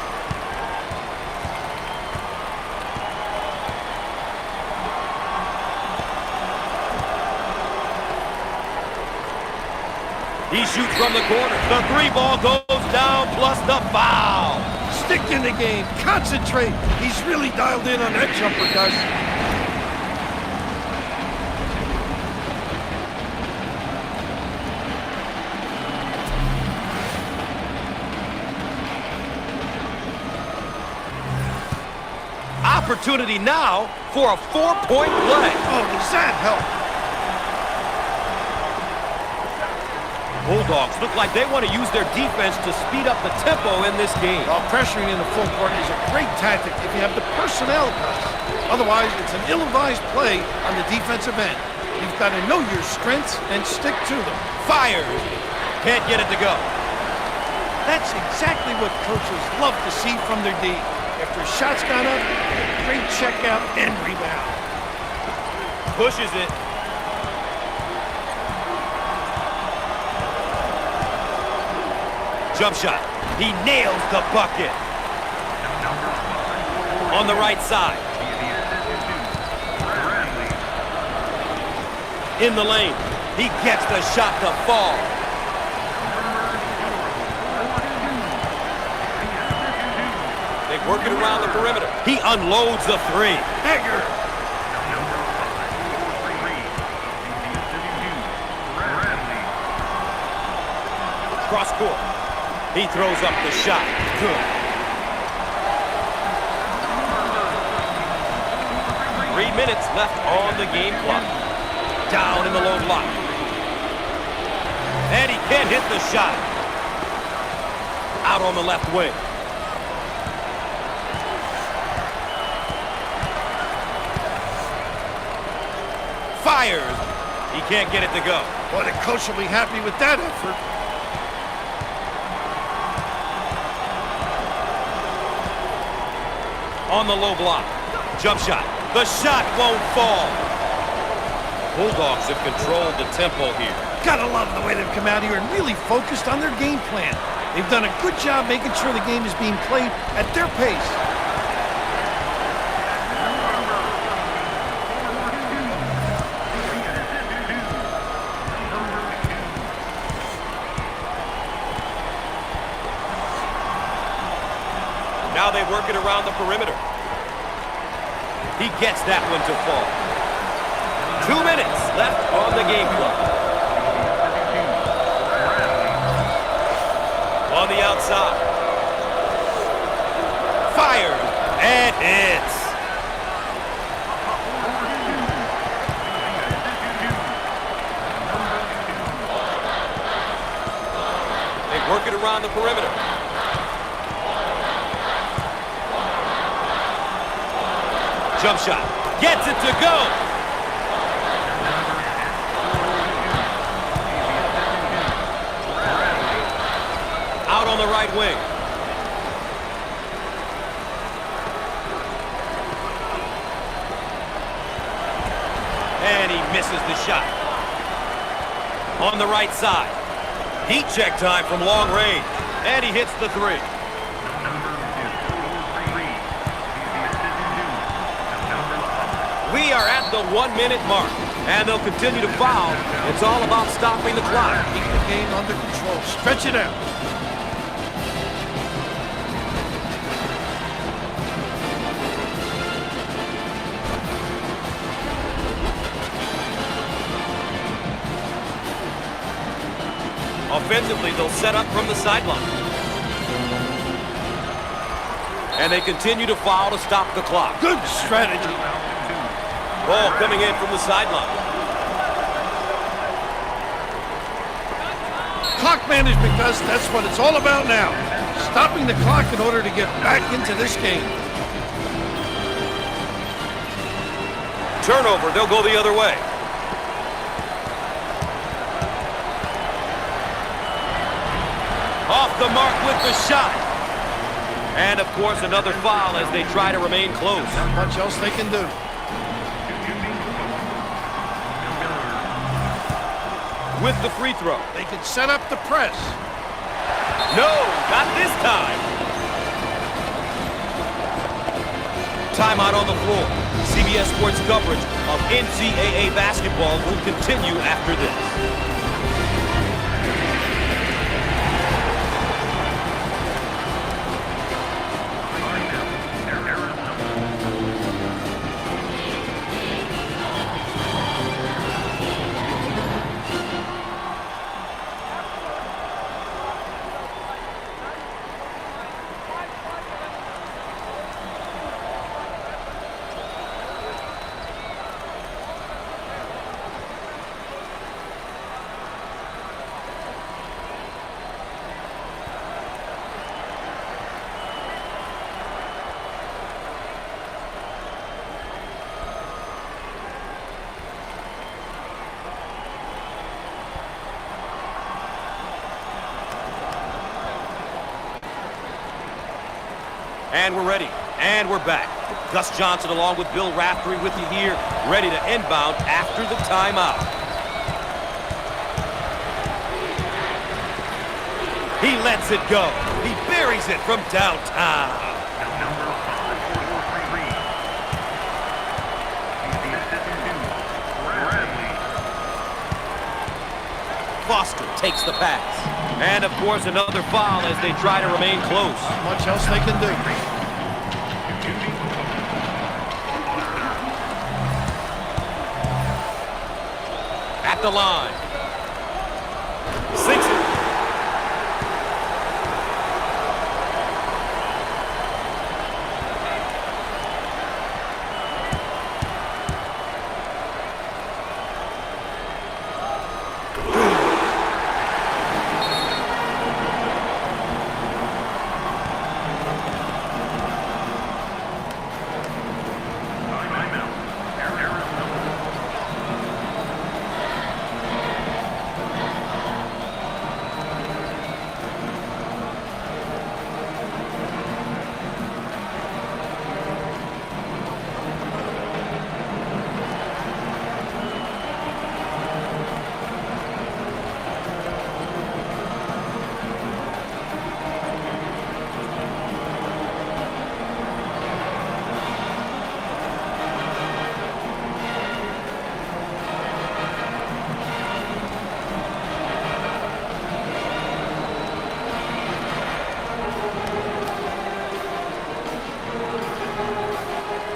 He shoots from the corner. The three ball goes down, plus the foul. Stick in the game. Concentrate. He's really dialed in on that jumper, Gus. Opportunity now for a four-point play. Oh, does that help? Bulldogs look like they want to use their defense to speed up the tempo in this game. Well, pressuring in the full court is a great tactic if you have the personnel, Gus. Otherwise, it's an ill-advised play on the defensive end. You've got to know your strengths and stick to them. Fires. Can't get it to go. That's exactly what coaches love to see from their D. After a shot's gone up, great check out and rebound. Pushes it. Jump shot. He nails the bucket. On the right side. In the lane. He gets the shot to fall. They work it around the perimeter. He unloads the three. Hager. Cross court. He throws up the shot. Good. 3 minutes left on the game clock. Down in the low block. And he can't hit the shot. Out on the left wing. Fires. He can't get it to go. Boy, the coach will be happy with that effort. On the low block. Jump shot. The shot won't fall. Bulldogs have controlled the tempo here. Gotta love the way they've come out here and really focused on their game plan. They've done a good job making sure the game is being played at their pace. Now they work it around the perimeter. He gets that one to fall. 2 minutes left on the game clock. On the outside. Fires and hits. They work it around the perimeter. Jump shot. Gets it to go. Out on the right wing. And he misses the shot. On the right side. Heat check time from long range. And he hits the three. We are at the 1 minute mark, and they'll continue to foul. It's all about stopping the clock. Keep the game under control. Stretch it out. Offensively, they'll set up from the sideline. And they continue to foul to stop the clock. Good strategy. Ball coming in from the sideline. Clock management, Gus, that's what it's all about now. Stopping the clock in order to get back into this game. Turnover, they'll go the other way. Off the mark with the shot. And, of course, another foul as they try to remain close. Not much else they can do. With the free throw. They can set up the press. No, not this time. Timeout on the floor. CBS Sports coverage of NCAA basketball will continue after this. And we're ready. And we're back. Gus Johnson along with Bill Raftery with you here, ready to inbound after the timeout. He lets it go. He buries it from downtown. Number 543. He's the assistant to Bradley. Foster takes the pass. And, of course, another foul as they try to remain close. Not much else they can do. At the line. Sinks it.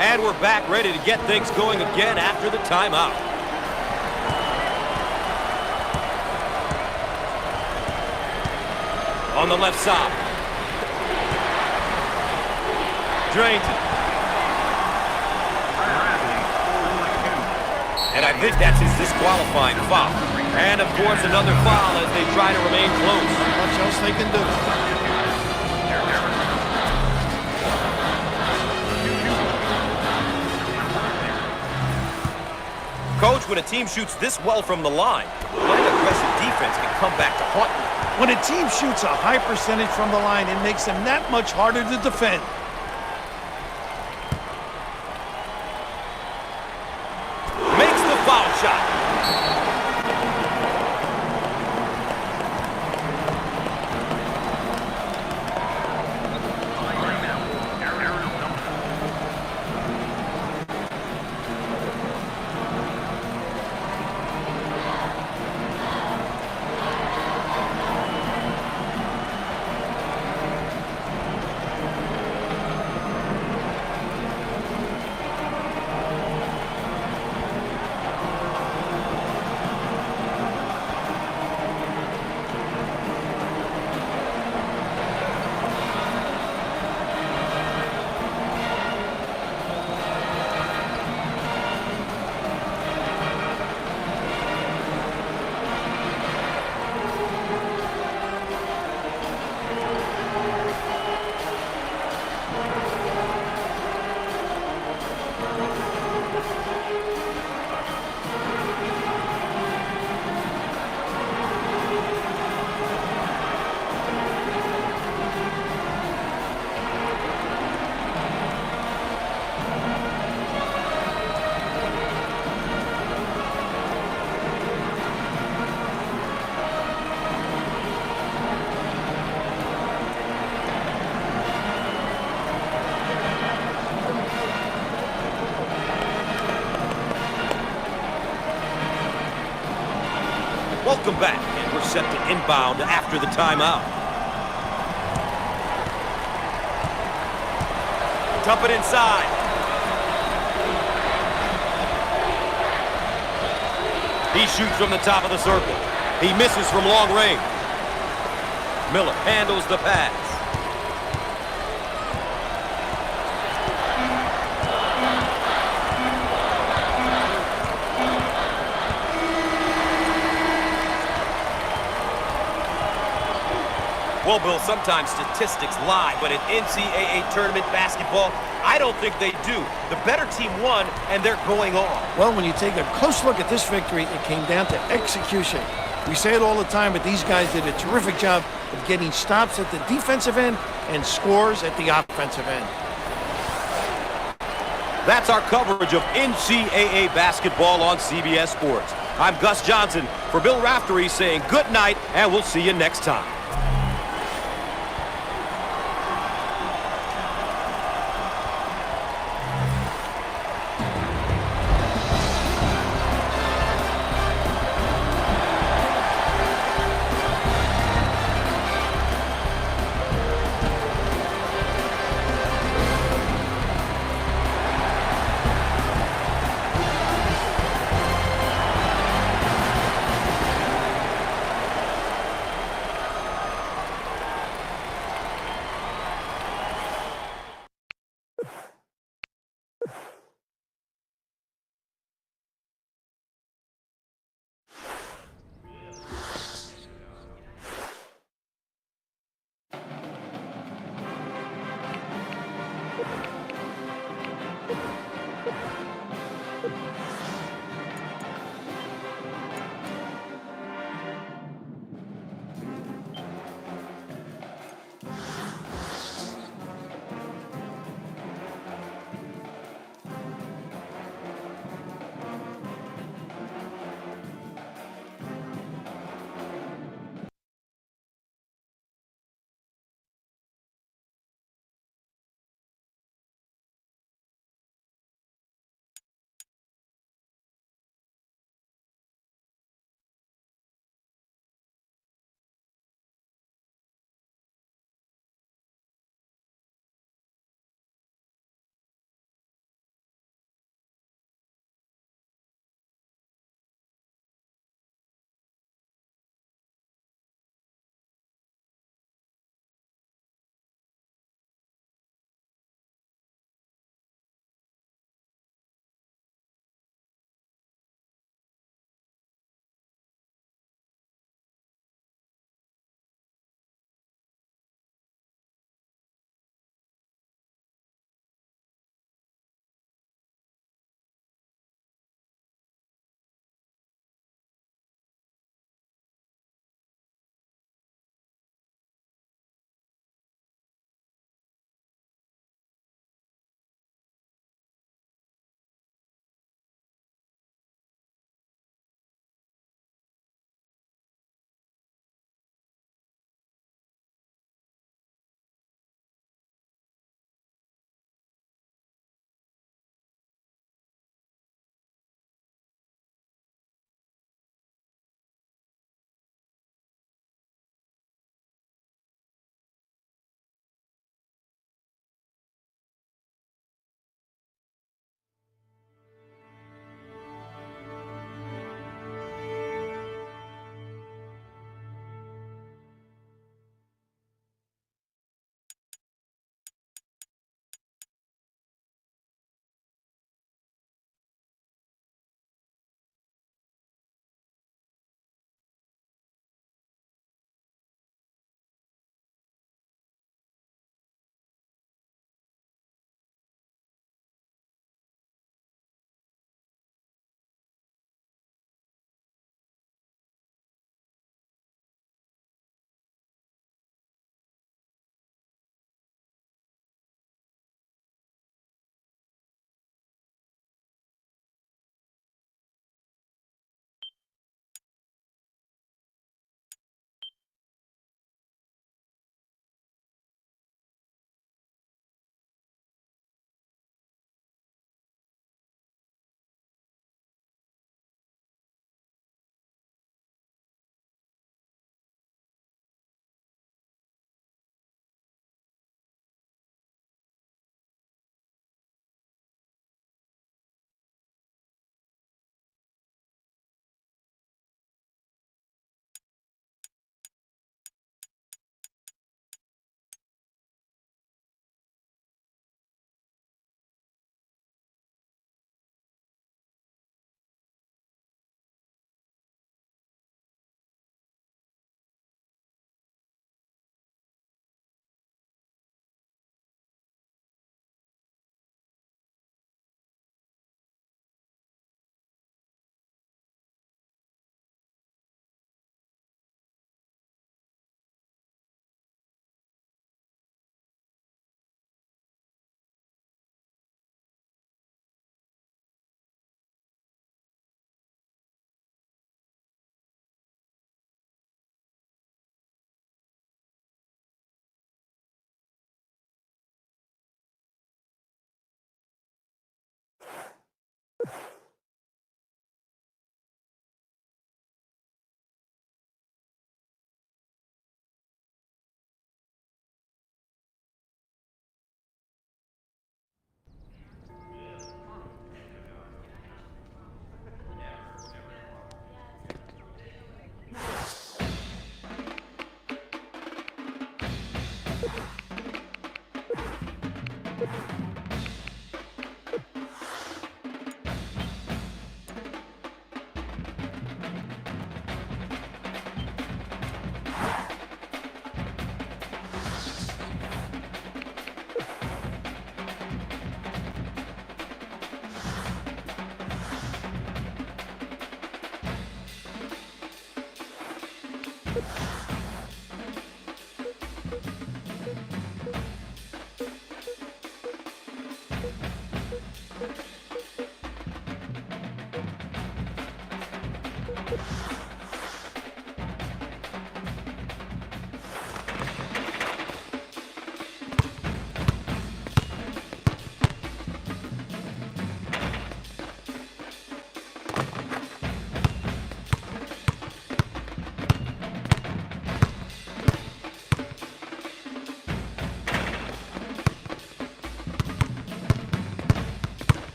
And we're back ready to get things going again after the timeout. On the left side. Drains it. And I think that's his disqualifying foul. And, of course, another foul as they try to remain close. Not much else they can do. Coach, when a team shoots this well from the line, what an aggressive defense can come back to haunt you. When a team shoots a high percentage from the line, it makes them that much harder to defend. Makes the foul shot. Welcome back, and we're set to inbound after the timeout. Dump it inside. He shoots from the top of the circle. He misses from long range. Miller handles the pass. Well, Bill, sometimes statistics lie, but in NCAA tournament basketball, I don't think they do. The better team won, and they're going on. Well, when you take a close look at this victory, it came down to execution. We say it all the time, but these guys did a terrific job of getting stops at the defensive end and scores at the offensive end. That's our coverage of NCAA basketball on CBS Sports. I'm Gus Johnson for Bill Raftery saying good night, and we'll see you next time.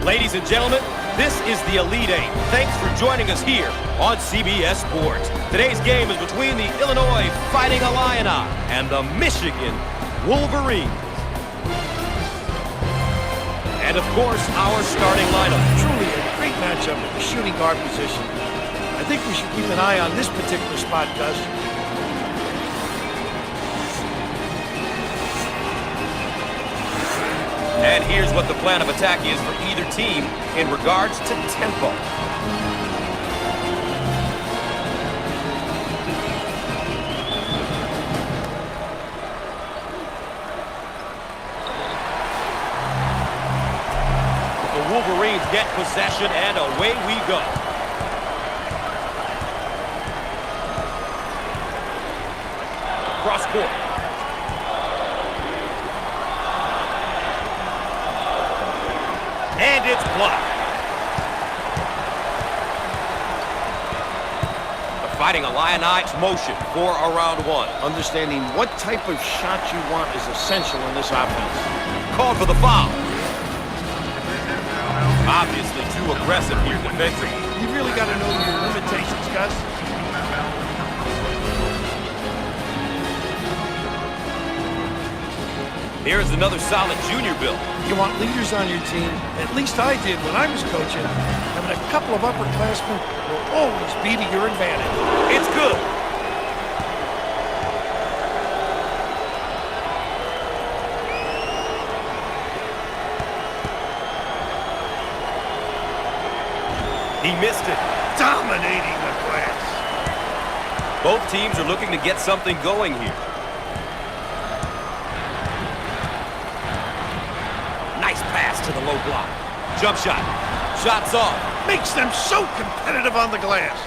Ladies and gentlemen, this is the Elite Eight. Thanks for joining us here on CBS Sports. Today's game is between the Illinois Fighting Illini and the Michigan Wolverines. And of course, our starting lineup. Truly a great matchup at the shooting guard position. I think we should keep an eye on this particular spot, Gus. And here's what the plan of attack is for either team in regards to tempo. The Wolverines get possession, and away we go. Cross court. And it's blocked. The Fighting Illini motion for a round one. Understanding what type of shot you want is essential in this offense. Called for the foul. Obviously too aggressive here defensively. You really got to know your limitations, Gus. Here's another solid junior build. You want leaders on your team. At least I did when I was coaching. Having a couple of upperclassmen will always be to your advantage. It's good. He missed it. Dominating the glass. Both teams are looking to get something going here. Nice pass to the low block. Jump shot. Shots off. Makes them so competitive on the glass.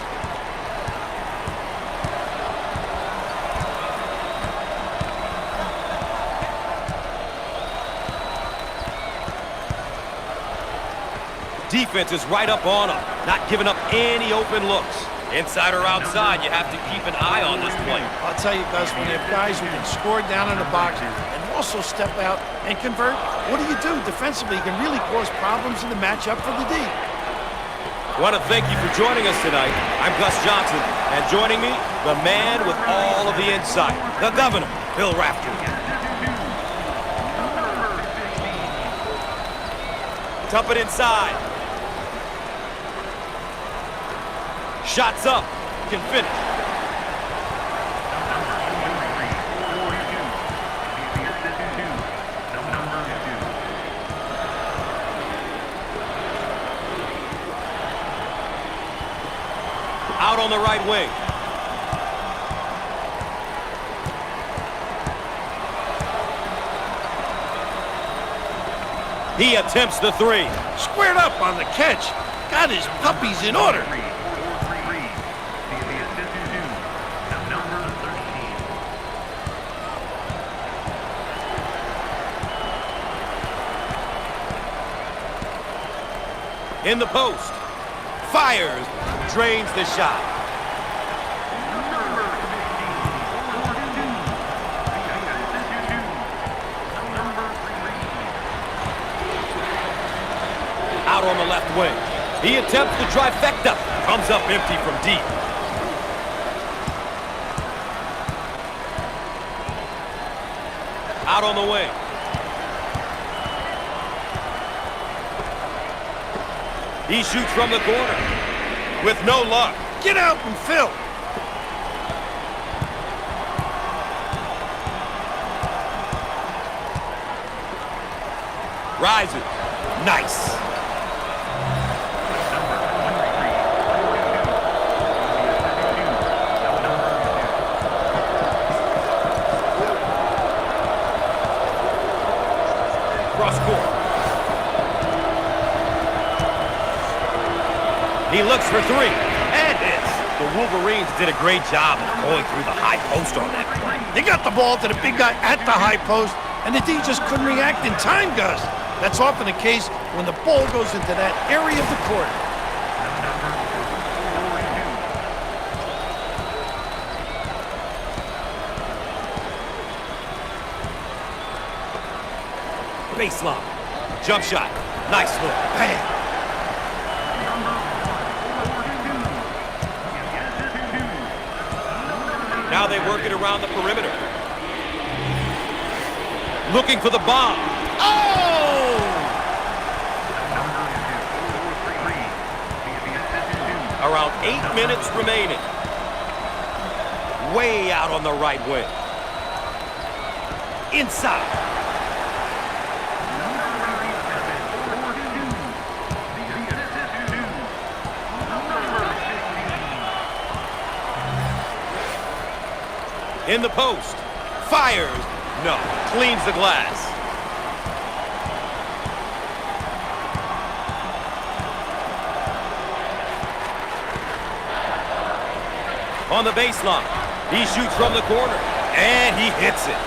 Defense is right up on them, not giving up any open looks. Inside or outside, you have to keep an eye on this play. I'll tell you, Gus, when you have guys who can score down in the box and also step out and convert, what do? Defensively, you can really cause problems in the matchup for the D. I want to thank you for joining us tonight. I'm Gus Johnson, and joining me, the man with all of the insight, the governor, Bill Rafter. Dump it inside. Shots up. Can finish. Out on the right wing. He attempts the three. Squared up on the catch. Got his puppies in order. In the post. Fires. Drains the shot. left wing. He attempts the trifecta. Comes up empty from deep. Out on the wing. He shoots from the corner. With no luck. Get out and fill. Rises. Nice. Cross court. He looks for three. And hits. The Wolverines did a great job of going through the high post on that play. They got the ball to the big guy at the high post, and the D just couldn't react in time, Gus. That's often the case when the ball goes into that area of the court. Baseline. Jump shot. Nice look. Bang. Now they work it around the perimeter. Looking for the bomb. Oh! Around 8 minutes remaining. Way out on the right wing. Inside. In the post. Fires. No. Cleans the glass. On the baseline. He shoots from the corner. And he hits it.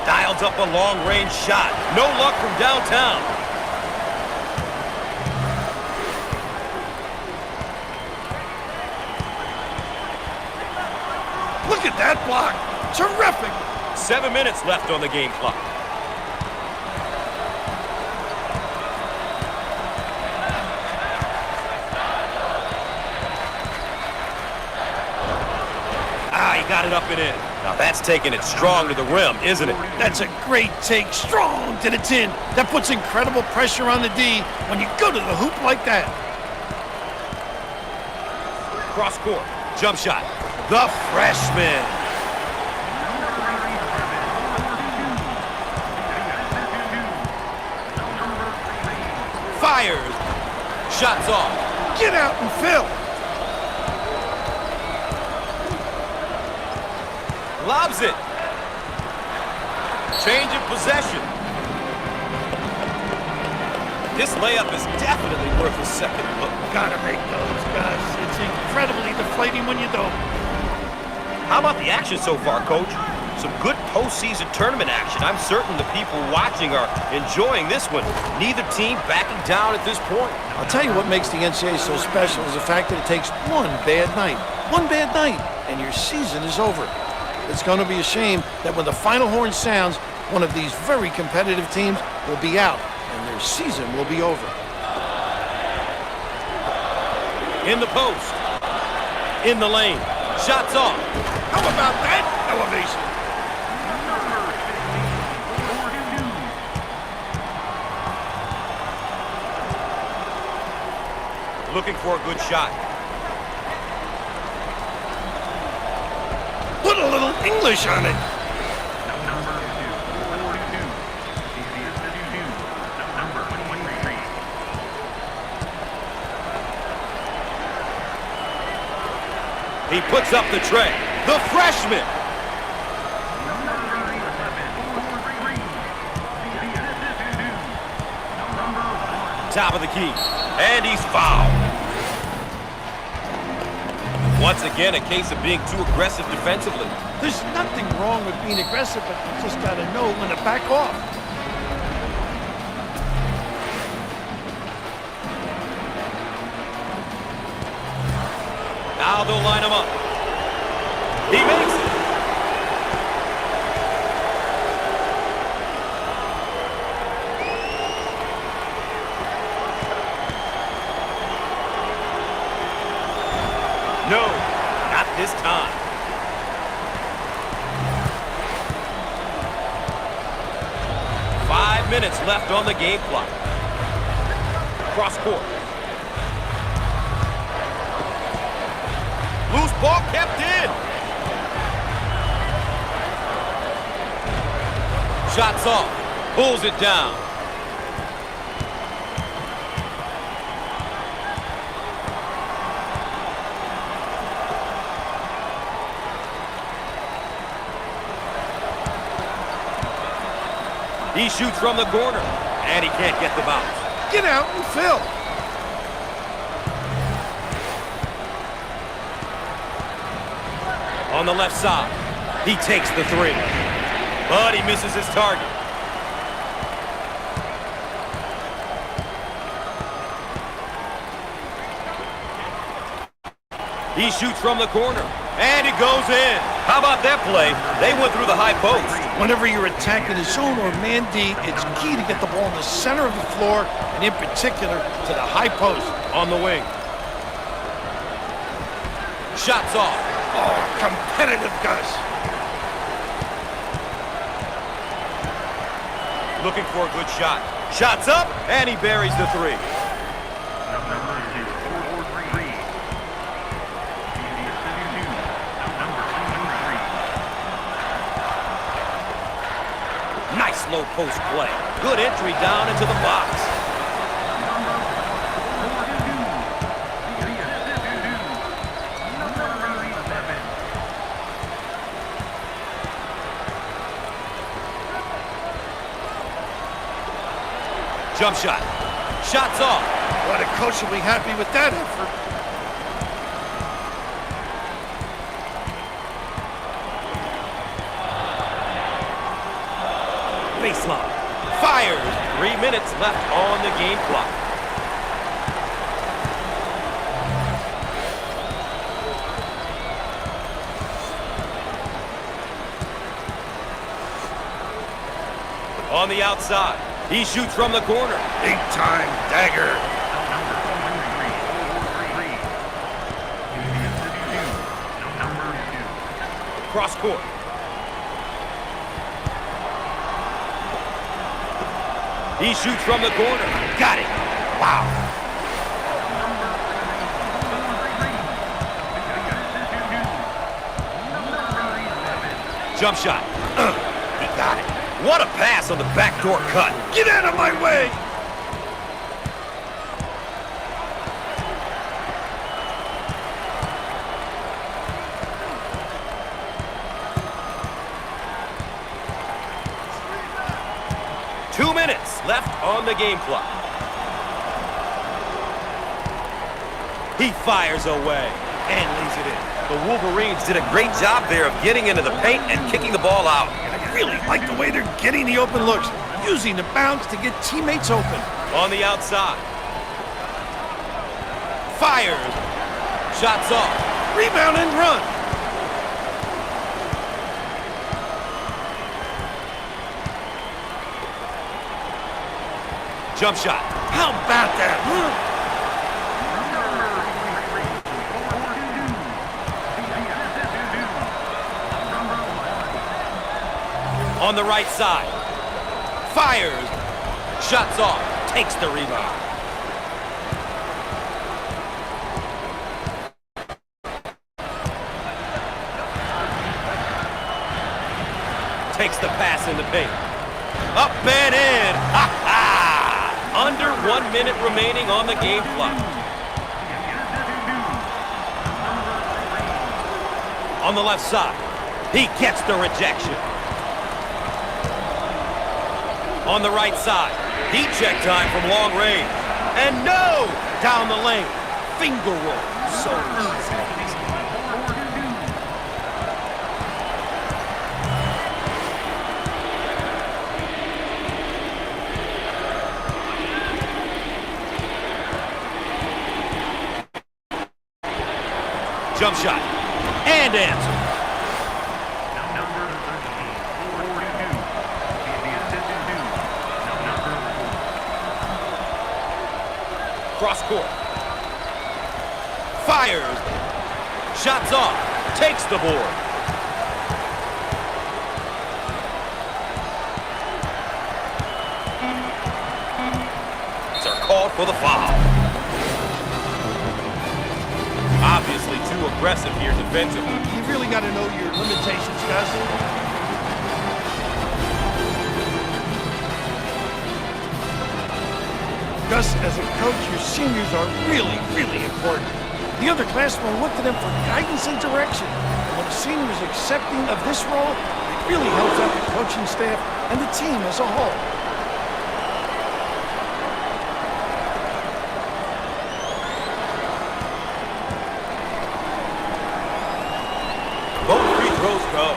Dials up a long-range shot. No luck from downtown. Look at that block. Terrific. 7 minutes left on the game clock. He got it up and in. Now that's taking it strong to the rim, isn't it? That's a great take. Strong to the tin. That puts incredible pressure on the D when you go to the hoop like that. Cross court. Jump shot. The freshman. Fires. Shots off. Get out and fill. Lobs it. Change of possession. This layup is definitely worth a second look. Gotta make those, Gus. It's incredibly deflating when you don't. How about the action so far, Coach? Some good postseason tournament action. I'm certain the people watching are enjoying this one. Neither team backing down at this point. I'll tell you what makes the NCAA so special is the fact that it takes one bad night, and your season is over. It's going to be a shame that when the final horn sounds, one of these very competitive teams will be out, and their season will be over. In the post. In the lane. Shots off. How about that elevation? Looking for a good shot. Put a little English on it. He puts up the tray. The freshman. Top of the key. And he's fouled. Once again, a case of being too aggressive defensively. There's nothing wrong with being aggressive, but you just got to know when to back off. Now they'll line him up. He makes it. No, not this time. Five minutes left on the game clock. Cross court. Loose ball kept in. Shots off. Pulls it down. He shoots from the corner, and he can't get the bounce. Get out and fill. On the left side, he takes the three, but he misses his target. He shoots from the corner, and it goes in. How about that play? They went through the high post. Whenever you're attacking a zone or man D, it's key to get the ball in the center of the floor, and in particular, to the high post on the wing. Shots off. Oh, competitive Gus. Looking for a good shot. Shots up, and he buries the three. Nice low post play. Good entry down into the box. Jump shot. Shots off. What a coach will be happy with that effort. Baseline. Fires. 3 minutes left on the game clock. On the outside. He shoots from the corner. Big time dagger. Cross court. He shoots from the corner. Got it. Wow. Jump shot. He got it. What a pass on the backdoor cut. Get out of my way. Two minutes left on the game clock. He fires away and leaves it in. The Wolverines did a great job there of getting into the paint and kicking the ball out. I really like the way they're getting the open looks, using the bounce to get teammates open. On the outside. Fires. Shots off. Rebound and run. Jump shot. How about that, huh? On the right side. Fires. Shots off. Takes the rebound. Takes the pass in the paint. Up and in. Ha ha! Under 1 minute remaining on the game clock. On the left side. He gets the rejection. On the right side, heat check time from long range. And no! Down the lane. Finger roll. So easy. Jump shot. And answer. Cross court. Fires. Shots off. Takes the board. Are called for the foul. Obviously too aggressive here defensively. You really got to know your limitations, Gus. Gus, as a coach, your seniors are really, really important. The underclassmen look to them for guidance and direction. And when a senior is accepting of this role, it really helps out the coaching staff and the team as a whole. Both free throws go.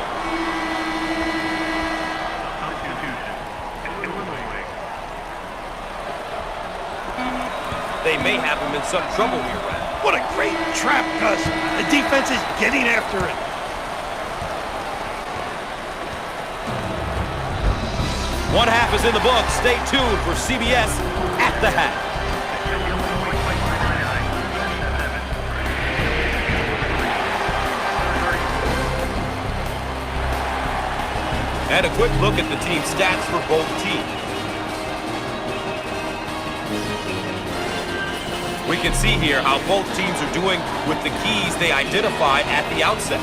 They may have him in some trouble here, Red. What a great trap, Gus. The defense is getting after it. One half is in the book. Stay tuned for CBS at the half. And a quick look at the team stats for both teams. We can see here how both teams are doing with the keys they identified at the outset.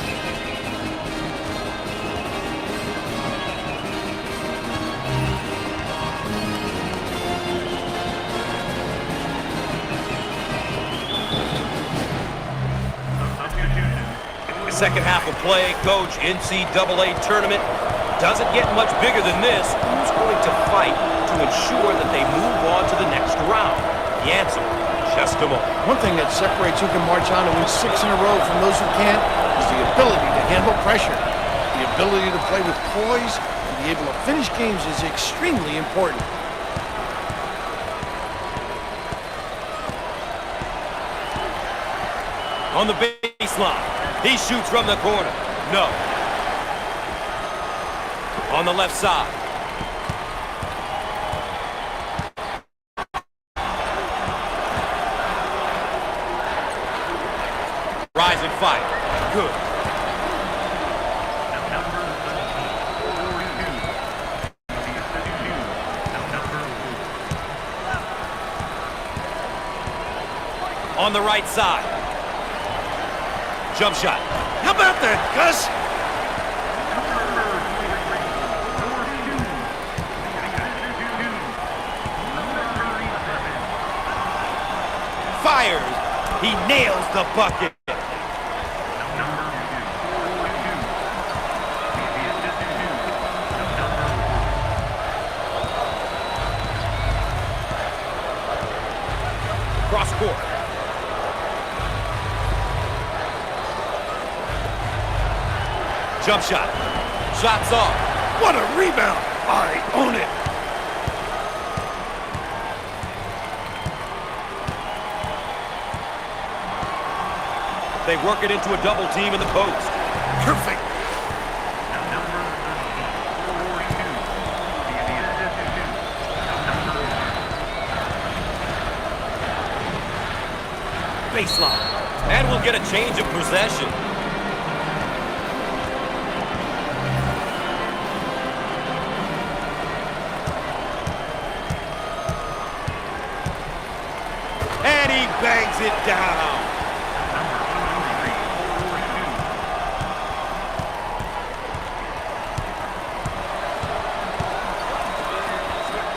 Second half of play, coach, NCAA tournament. Doesn't get much bigger than this. Who's going to fight to ensure that they move on to the next round? The answer, just a moment. One thing that separates who can march on and win 6 in a row from those who can't is the ability to handle pressure. The ability to play with poise and be able to finish games is extremely important. On the baseline, he shoots from the corner. No. On the left side. Rise and fight. Good. On the right side. Jump shot. How about that, Gus? Fires. He nails the bucket. Cross court. Jump shot. Shots off. What a rebound! I own it. They work it into a double team in the post. Perfect. Baseline. And we'll get a change of possession. And he bangs it down.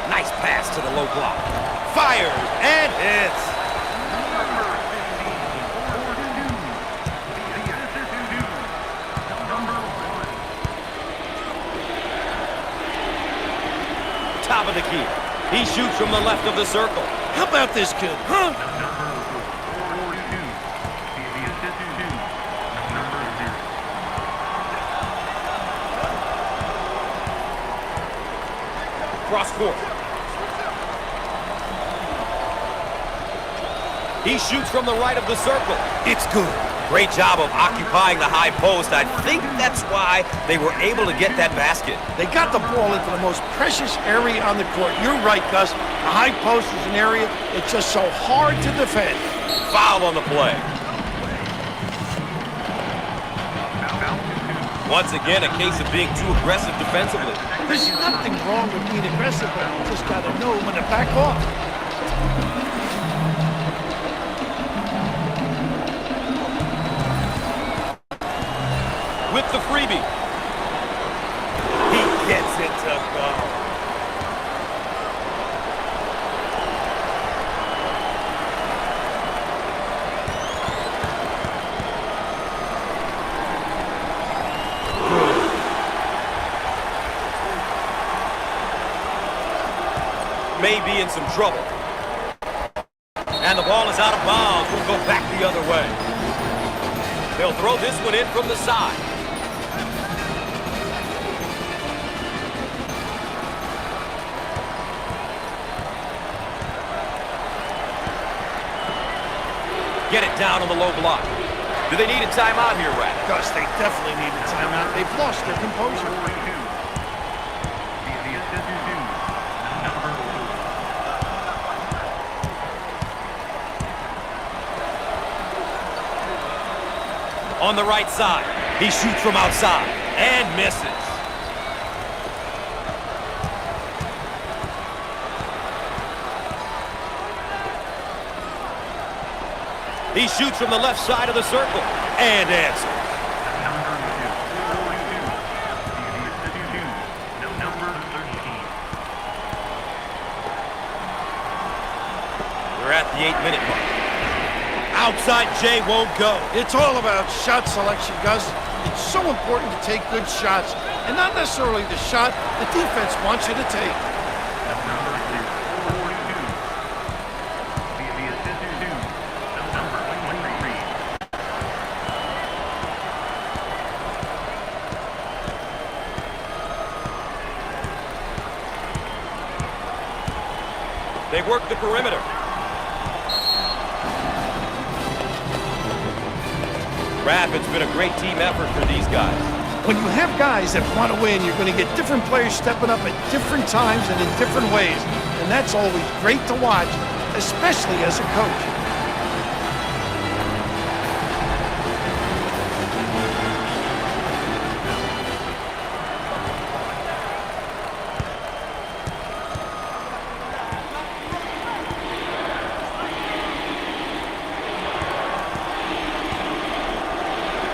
Nice pass to the low block. Fires and hits. Top of the key. He shoots from the left of the circle. How about this kid, huh? Cross court. He shoots from the right of the circle. It's good. Great job of occupying the high post. I think that's why they were able to get that basket. They got the ball into the most precious area on the court. You're right, Gus. The high post is an area it's just so hard to defend. Foul on the play. Once again, a case of being too aggressive defensively. There's nothing wrong with being aggressive, but you just got to know when to back off. With the freebie. He gets it to go. May be in some trouble. And the ball is out of bounds. We'll go back the other way. They'll throw this one in from the side. Get it down on the low block. Do they need a timeout here, Rat? Gus, they definitely need a timeout. They've lost their composure. On the right side, he shoots from outside and misses. He shoots from the left side of the circle and answers. We're at the 8-minute mark. Outside J won't go. It's all about shot selection, Gus. It's so important to take good shots, and not necessarily the shot the defense wants you to take. They work the perimeter. Raph, it's been a great team effort for these guys. When you have guys that want to win, you're going to get different players stepping up at different times and in different ways. And that's always great to watch, especially as a coach.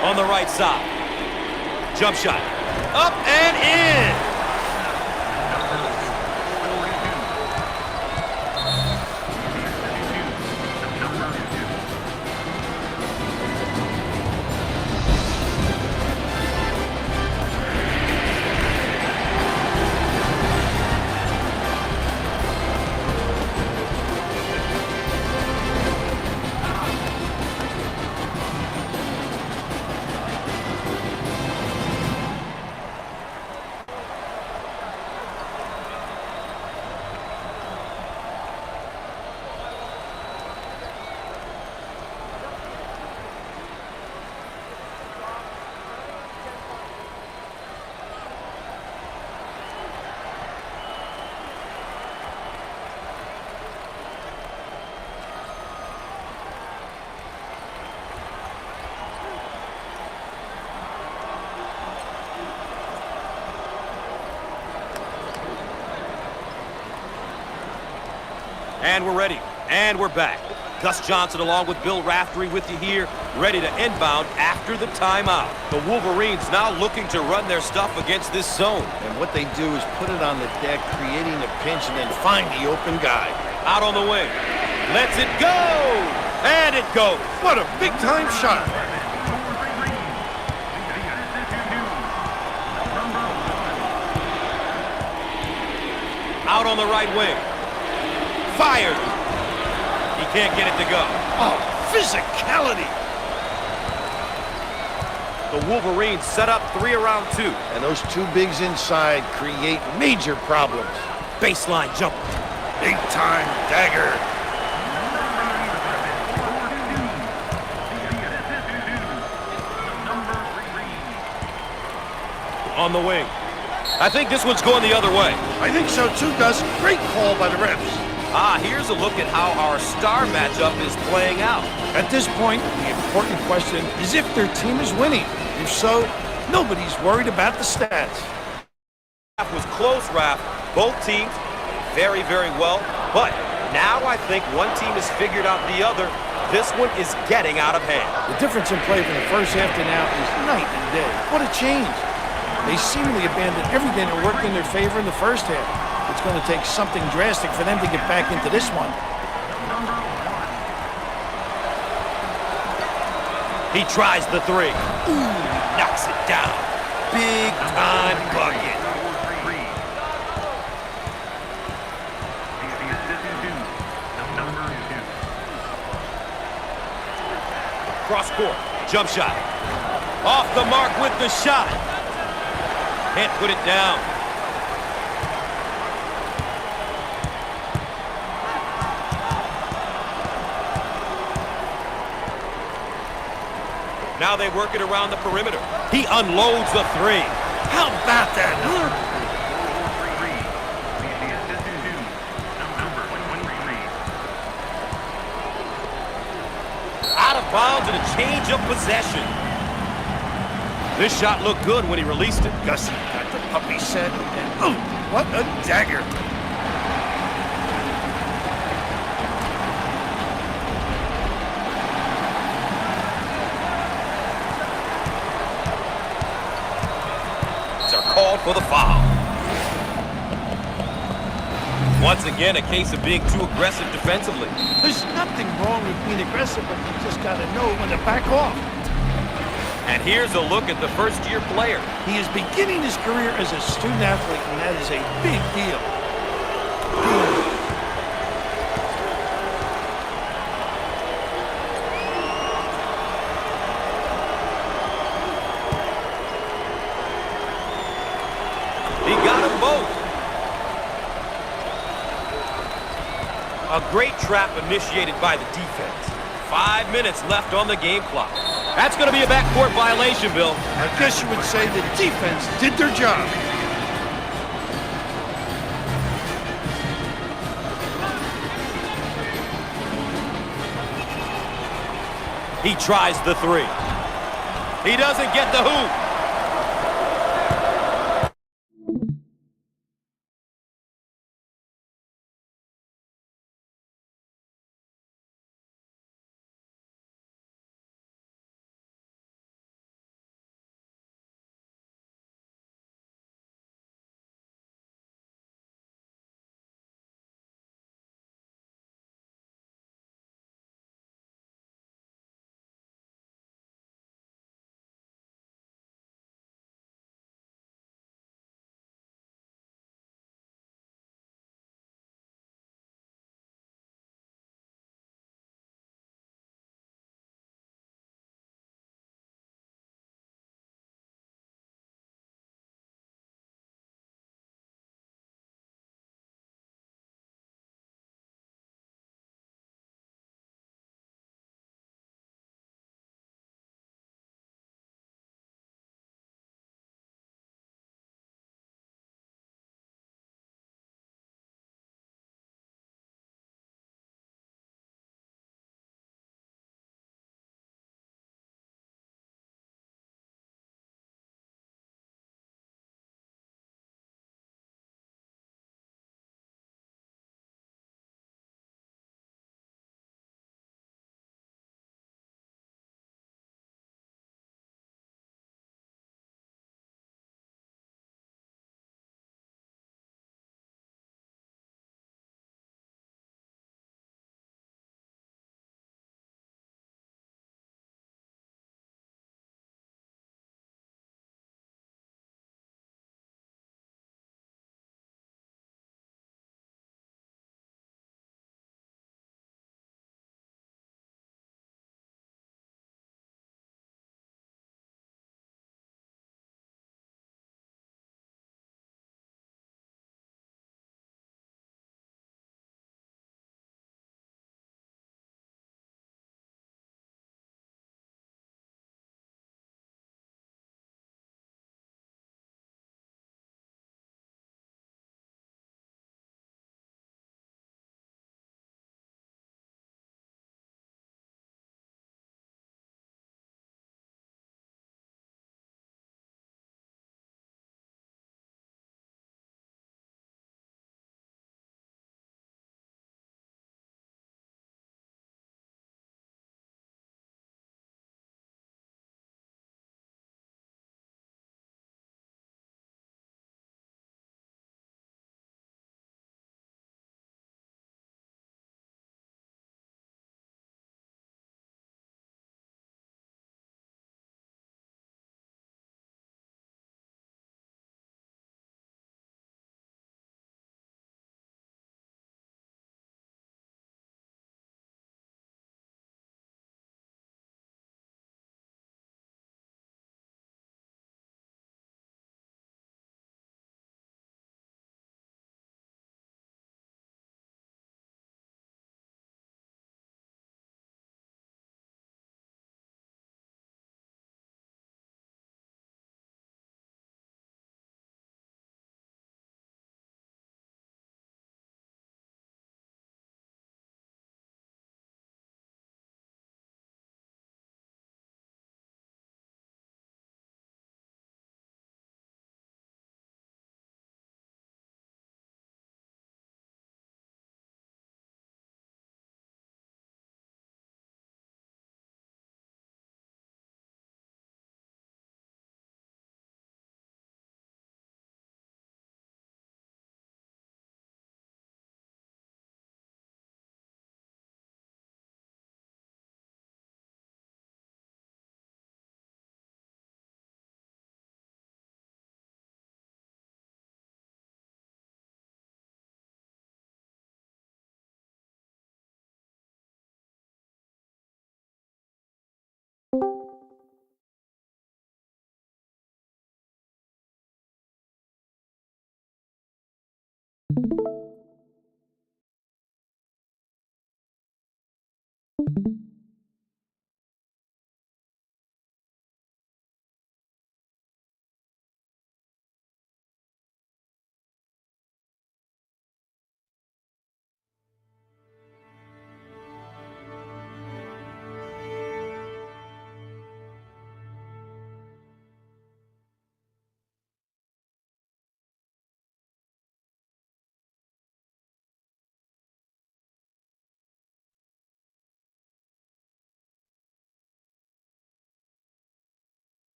On the right side. Jump shot. Up and in. And we're ready. And we're back. Gus Johnson along with Bill Raftery with you here, ready to inbound after the timeout. The Wolverines now looking to run their stuff against this zone. And what they do is put it on the deck, creating a pinch, and then find the open guy. Out on the wing. Lets it go! And it goes. What a big-time shot. Out on the right wing. Fired. He can't get it to go. Oh, physicality. The Wolverines set up 3 around 2. And those two bigs inside create major problems. Baseline jumper. Big-time dagger. on the wing. I think this one's going the other way. I think so too, Gus. Great call by the refs. Here's a look at how our star matchup is playing out. At this point, the important question is if their team is winning. If so, nobody's worried about the stats. It was close, Raph. Both teams very, very well. But now I think one team has figured out the other. This one is getting out of hand. The difference in play from the first half to now is night and day. What a change. They seemingly abandoned everything that worked in their favor in the first half. It's going to take something drastic for them to get back into this one. He tries the three. Ooh, knocks it down. Big time bucket. Cross court, jump shot. Off the mark with the shot. Can't put it down. Now they work it around the perimeter. He unloads the three. How about that, huh? Out of bounds and a change of possession. This shot looked good when he released it. Gussie got the puppy set, and oh, what a dagger. Are called for the foul. Once again, a case of being too aggressive defensively. There's nothing wrong with being aggressive, but you just got to know when to back off. And here's a look at the first-year player. He is beginning his career as a student athlete, and that is a big deal. He got them both. A great trap initiated by the defense. 5 minutes left on the game clock. That's going to be a backcourt violation, Bill. I guess you would say the defense did their job. He tries the three. He doesn't get the hoop.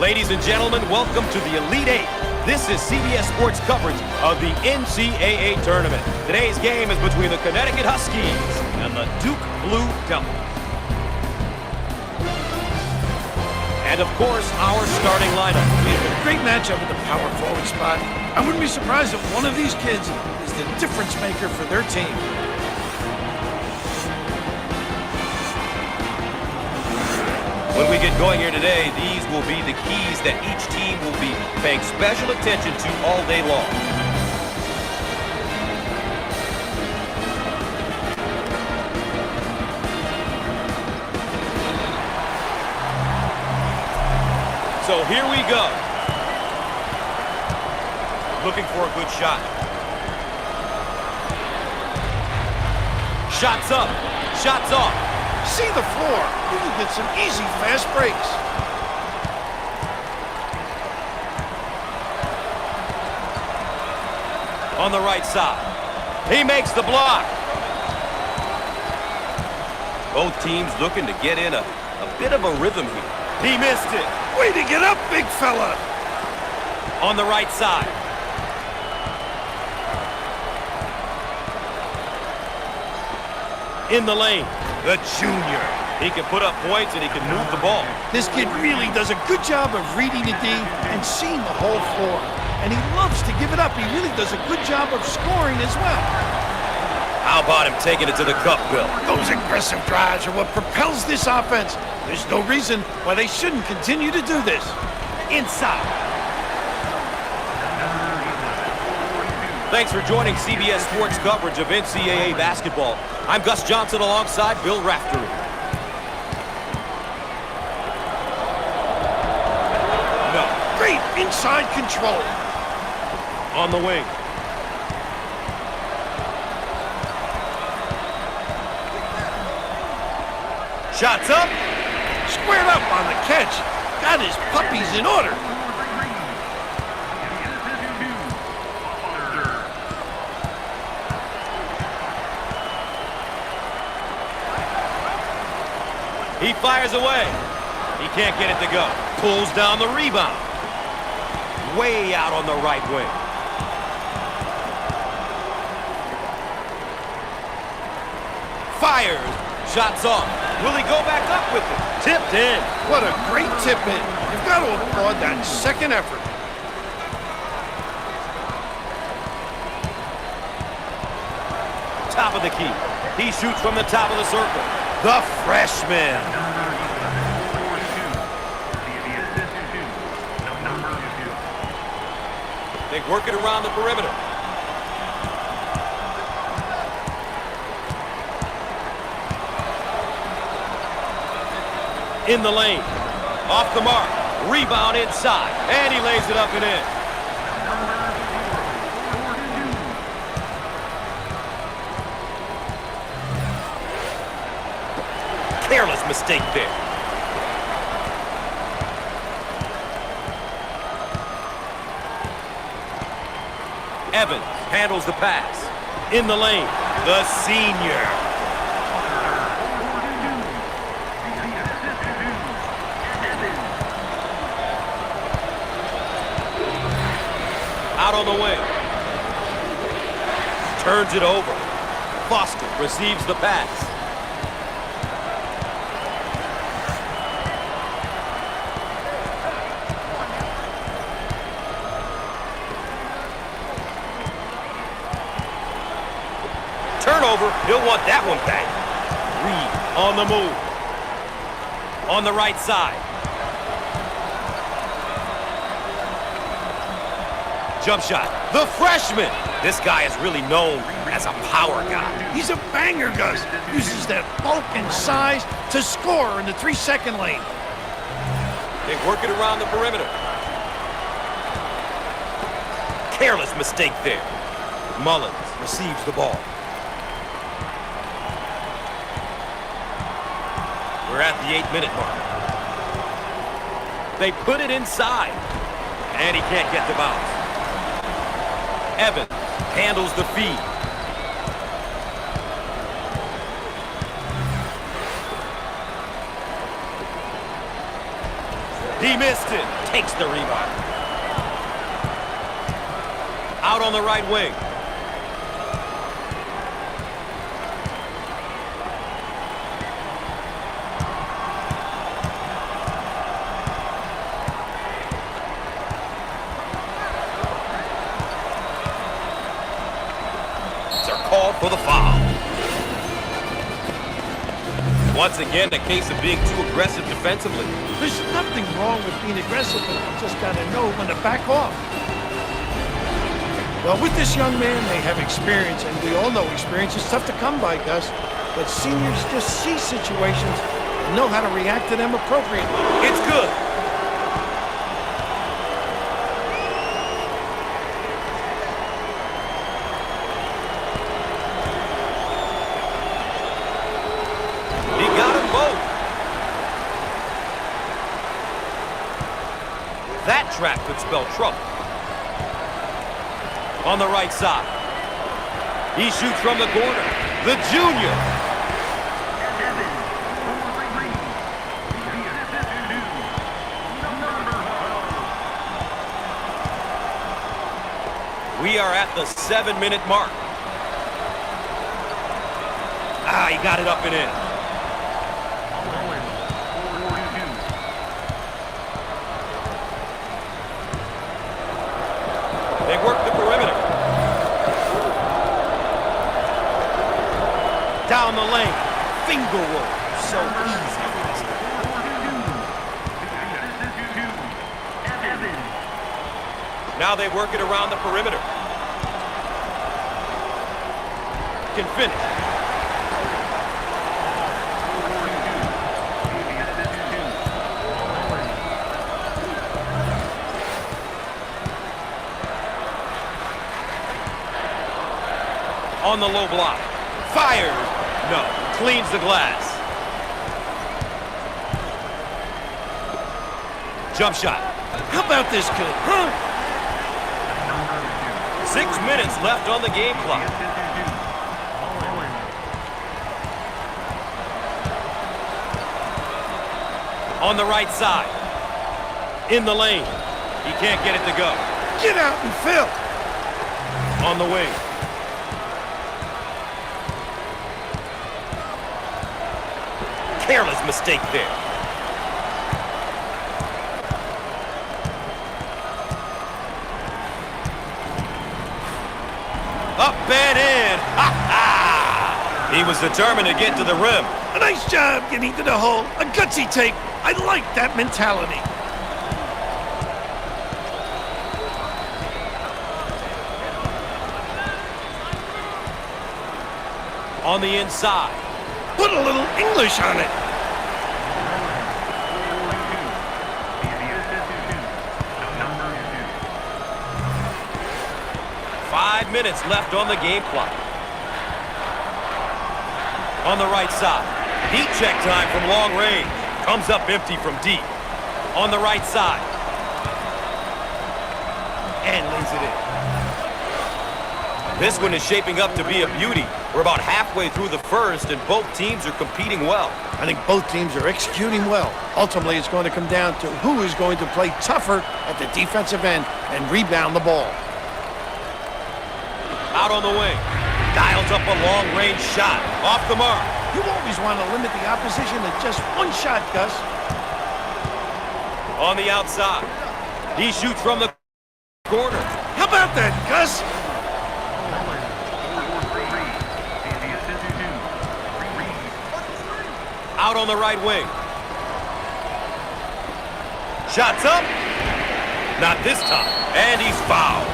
Ladies and gentlemen, welcome to the Elite Eight. This is CBS Sports coverage of the MCAA tournament. Today's game is between the Connecticut Huskies and the Duke Blue Devils. And of course, our starting lineup. Great matchup at the power forward spot. I wouldn't be surprised if one of these kids is the difference maker for their team. When we get going here today, these will be the keys that each team will be paying special attention to all day long. So here we go. Looking for a good shot. Shots up. Shots off. See the floor. You can get some easy fast breaks. On the right side. He makes the block. Both teams looking to get in a bit of a rhythm here. He missed it. Way to get up, big fella. On the right side. In the lane. The junior. He can put up points and he can move the ball. This kid really does a good job of reading the D and seeing the whole floor. And he loves to give it up. He really does a good job of scoring as well. How about him taking it to the cup, Bill? Those aggressive drives are what propels this offense. There's no reason why they shouldn't continue to do this. Inside. Thanks for joining CBS Sports coverage of NCAA basketball. I'm Gus Johnson alongside Bill Raftery. No. Great inside control. On the wing. Shots up. Squared up on the catch. Got his puppies in order. He fires away. He can't get it to go. Pulls down the rebound. Way out on the right wing. Fires. Shots off. Will he go back up with it? Tipped in. What a great tip in. You've got to applaud that second effort. Top of the key. He shoots from the top of the circle. The freshman. They work it around the perimeter. In the lane. Off the mark. Rebound inside. And he lays it up and in. Careless mistake there. Evans handles the pass. In the lane, the senior. Out on the wing. Turns it over. Foster receives the pass. Turnover, he'll want that one back. Reed on the move. On the right side. Jump shot. The freshman. This guy is really known as a power guy. He's a banger, Gus. Uses that bulk and size to score in the 3-second lane. They work it around the perimeter. Careless mistake there. Mullins receives the ball. We're at the 8-minute mark. They put it inside. And he can't get the bounce. Evans handles the feed. He missed it. Takes the rebound. Out on the right wing. Called for the foul. Once again, a case of being too aggressive defensively. There's nothing wrong with being aggressive, but you just got to know when to back off. Well, with this young man, they have experience, and we all know experience is tough to come by, Gus. But seniors just see situations and know how to react to them appropriately. It's good. That trap could spell trouble. On the right side. He shoots from the corner. The junior. We are at the 7-minute mark. He got it up and in. They work the perimeter. Down the lane. Finger roll. So easy. Now they work it around the perimeter. Can finish. On the low block. Fires. No. Cleans the glass. Jump shot. How about this kid, huh? 6 minutes left on the game clock. On the right side. In the lane. He can't get it to go. Get out and fill. On the wing. Careless mistake there. Up and in. Ha ha! He was determined to get to the rim. A nice job getting to the hole. A gutsy take. I like that mentality. On the inside. Put a little English on it. 5 minutes left on the game clock. On the right side. Heat check time from long range. Comes up empty from deep. On the right side. And lays it in. This one is shaping up to be a beauty. We're about halfway through the first, and both teams are competing well. I think both teams are executing well. Ultimately, it's going to come down to who is going to play tougher at the defensive end and rebound the ball. Out on the wing. Dials up a long-range shot. Off the mark. You always want to limit the opposition to just one shot, Gus. On the outside. He shoots from the corner. How about that, Gus? Out on the right wing. Shots up. Not this time. And he's fouled.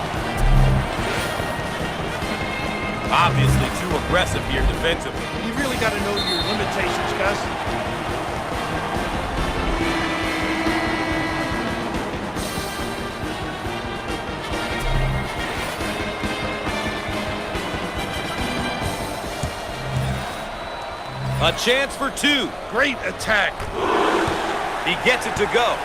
Obviously too aggressive here defensively. You really got to know your limitations, Gus. A chance for two. Great attack. He gets it to go.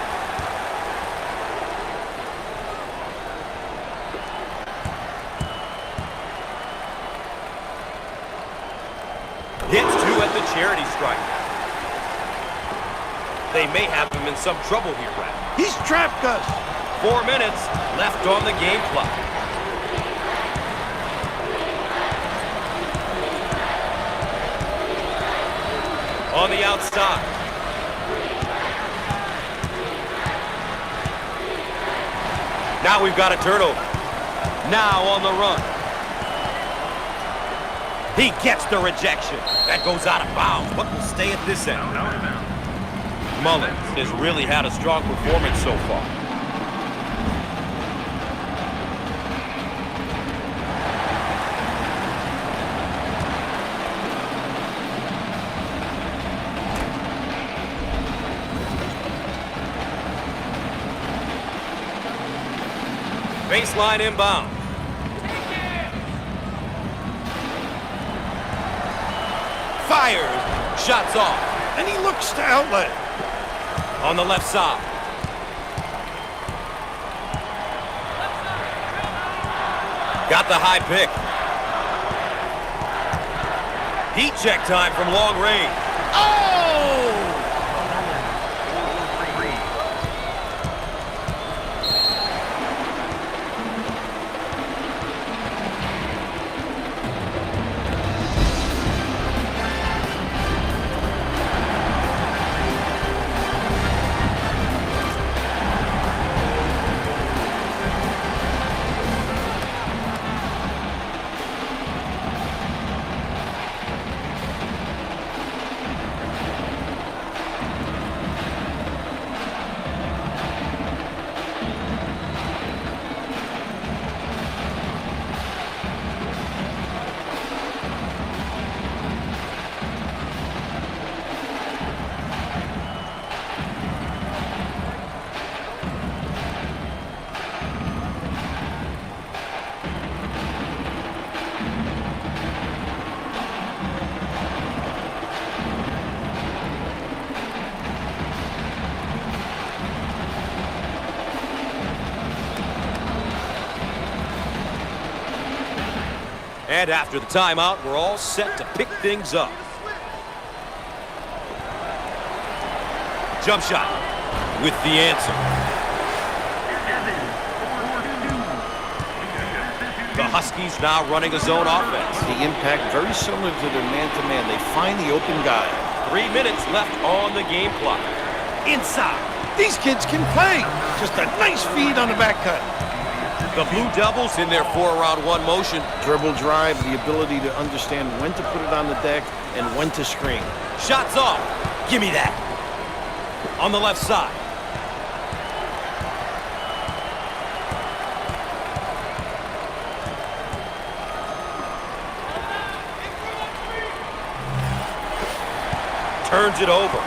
Gets two at the charity stripe. They may have him in some trouble here, Brad. He's trapped, Gus. 4 minutes left on the game clock. On the outside. Now we've got a turnover. Now on the run. He gets the rejection. That goes out of bounds, but will stay at this end. Mullins has really had a strong performance so far. Baseline inbound. Fires. Shots off. And he looks to outlet. On the left side. Got the high pick. Heat check time from long range. Oh! And after the timeout, we're all set to pick things up. Jump shot with the answer. The Huskies now running a zone offense. The impact very similar to their man-to-man. They find the open guy. 3 minutes left on the game clock. Inside. These kids can play. Just a nice feed on the back cut. The Blue Devils in their 4-around-1 motion. Dribble drive, the ability to understand when to put it on the deck and when to screen. Shots off. Give me that. On the left side. Turns it over.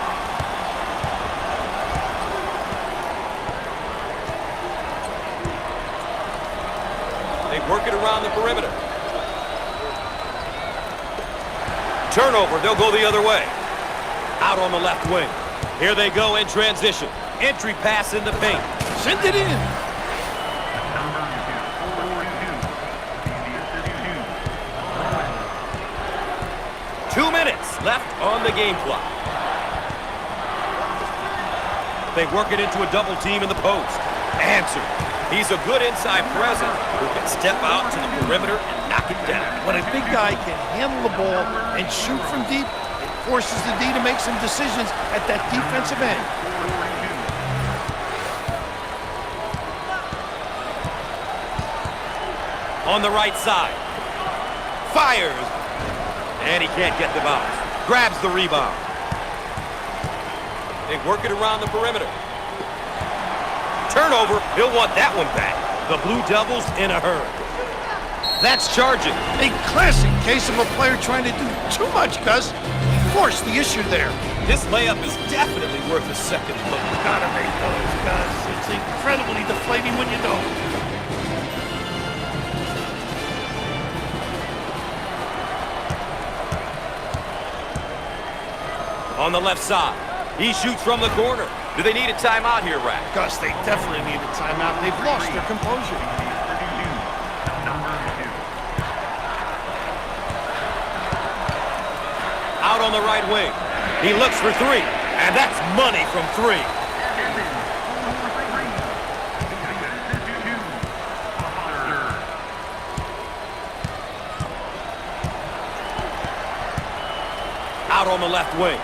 They work it around the perimeter. Turnover, they'll go the other way. Out on the left wing. Here they go in transition. Entry pass in the paint. Send it in. Number 42. 2 minutes left on the game clock. They work it into a double team in the post. Answer. He's a good inside presence who can step out to the perimeter and knock it down. When a big guy can handle the ball and shoot from deep, it forces the D to make some decisions at that defensive end. On the right side. Fires. And he can't get the bounce. Grabs the rebound. They work it around the perimeter. Turnover. He'll want that one back. The Blue Devils in a hurry. That's charging. A classic case of a player trying to do too much, Gus. He forced the issue there. This layup is definitely worth a second look. Gotta make those, Gus. It's incredibly deflating when you don't. On the left side. He shoots from the corner. Do they need a timeout here, Rack? Gus, they definitely need a timeout. They've lost their composure. Number 2. Out on the right wing. He looks for three, and that's money from three. Out on the left wing.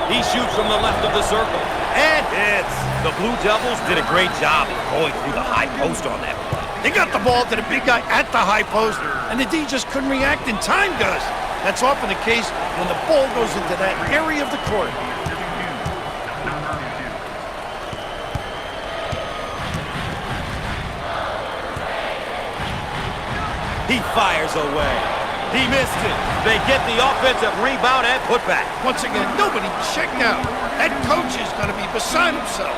He shoots from the left of the circle. And hits. The Blue Devils did a great job of going through the high post on that play. They got the ball to the big guy at the high post, and the D just couldn't react in time, Gus. That's often the case when the ball goes into that area of the court. He fires away. He missed it. They get the offensive rebound and put back. Once again, nobody checked out. That coach is going to be beside himself.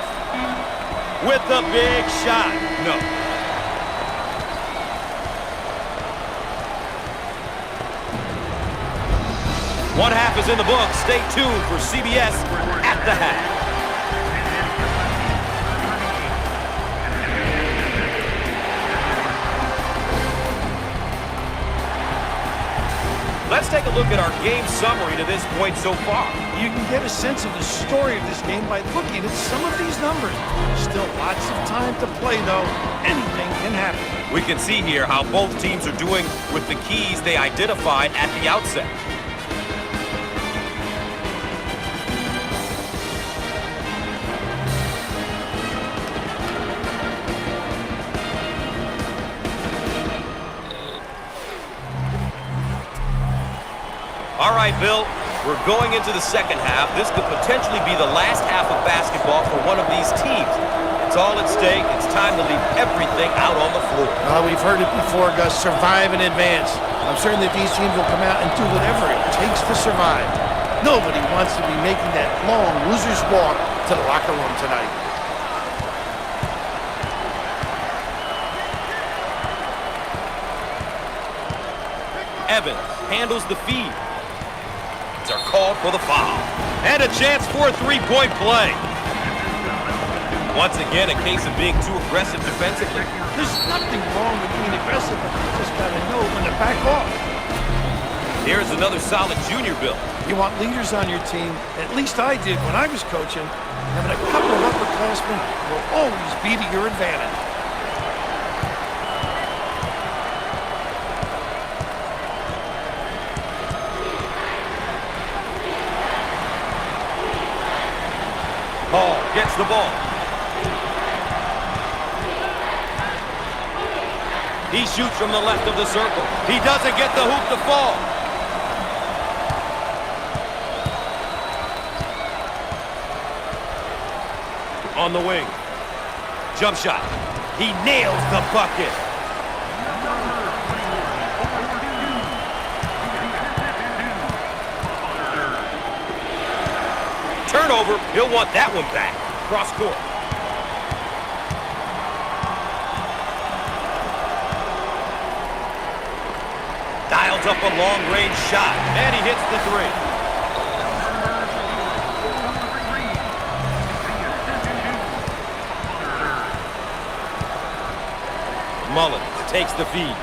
With the big shot. No. One half is in the book. Stay tuned for CBS at the half. Let's take a look at our game summary to this point so far. You can get a sense of the story of this game by looking at some of these numbers. Still lots of time to play, though. Anything can happen. We can see here how both teams are doing with the keys they identified at the outset. All right, Bill, we're going into the second half. This could potentially be the last half of basketball for one of these teams. It's all at stake. It's time to leave everything out on the floor. We've heard it before, Gus. Survive and advance. I'm certain that these teams will come out and do whatever it takes to survive. Nobody wants to be making that long loser's walk to the locker room tonight. Evans handles the feed. Are called for the foul. And a chance for a three-point play. Once again, a case of being too aggressive defensively. There's nothing wrong with being aggressive, but you just gotta know when to back off. Here's another solid junior, Bill. You want leaders on your team. At least I did when I was coaching. Having a couple of upperclassmen will always be to your advantage. Hall gets the ball. He shoots from the left of the circle. He doesn't get the hoop to fall. On the wing. Jump shot. He nails the bucket. Turnover. He'll want that one back. Cross court. Dials up a long-range shot, and he hits the three. Mullen takes the feed.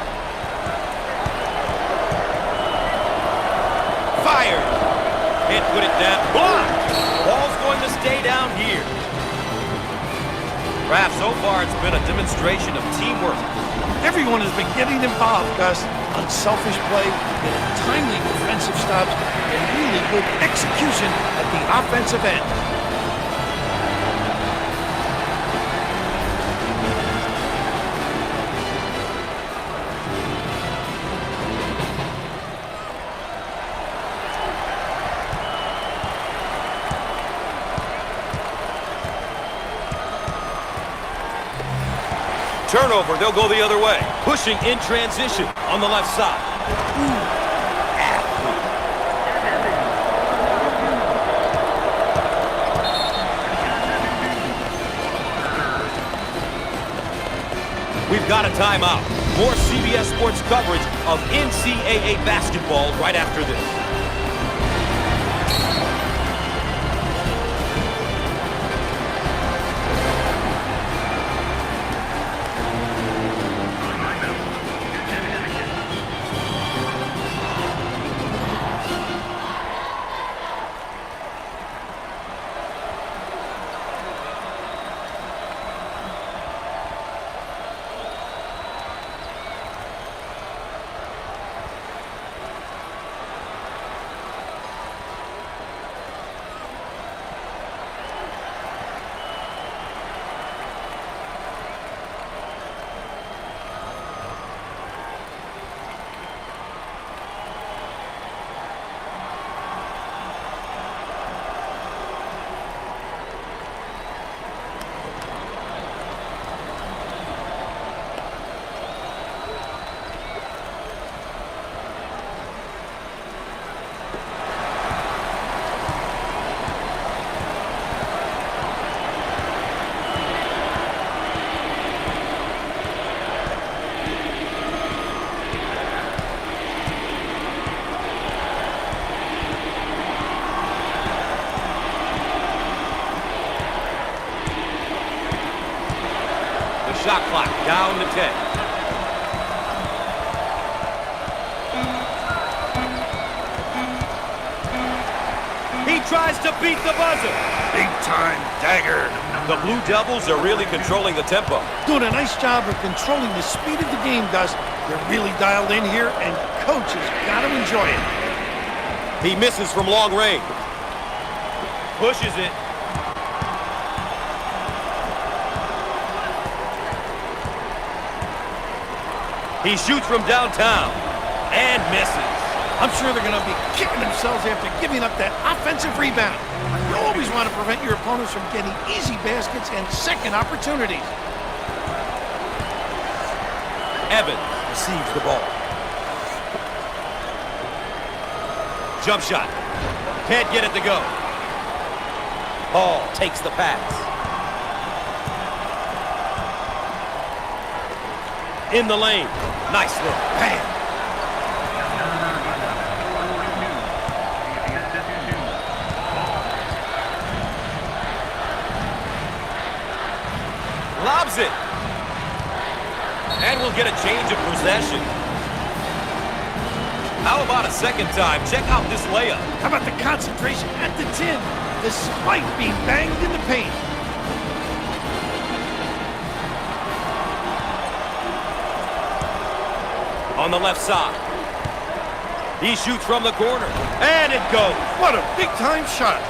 Fired. Can't put it down. Blocked. Ball's going to stay down here. Raf, so far it's been a demonstration of teamwork. Everyone has been getting involved, Gus. Unselfish play, and timely defensive stops, and really good execution at the offensive end. Turnover, they'll go the other way. Pushing in transition on the left side. We've got a timeout. More CBS Sports coverage of NCAA basketball right after this. Shot clock down to 10. He tries to beat the buzzer. Big time dagger. The Blue Devils are really controlling the tempo. Doing a nice job of controlling the speed of the game, Gus. They're really dialed in here, and coach has got to enjoy it. He misses from long range. Pushes it. He shoots from downtown and misses. I'm sure they're going to be kicking themselves after giving up that offensive rebound. You always want to prevent your opponents from getting easy baskets and second opportunities. Evans receives the ball. Jump shot. Can't get it to go. Ball takes the pass. In the lane. Nice look. Bam. Lobs it. And we'll get a change of possession. How about a second time? Check out this layup. How about the concentration at the 10, despite being banged in the paint? On the left side. He shoots from the corner. And it goes. What a big-time shot.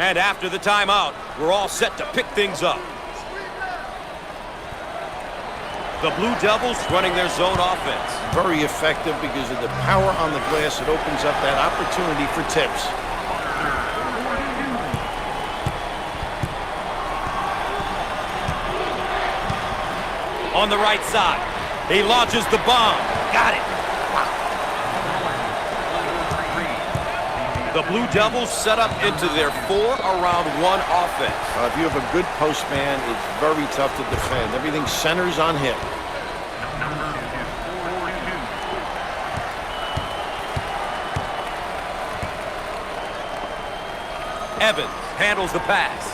And after the timeout, we're all set to pick things up. The Blue Devils running their zone offense. Very effective because of the power on the glass. It opens up that opportunity for tips. On the right side, he launches the bomb. Got it. The Blue Devils set up into their 4-around-1 offense. If you have a good post man, it's very tough to defend. Everything centers on him. Evans handles the pass.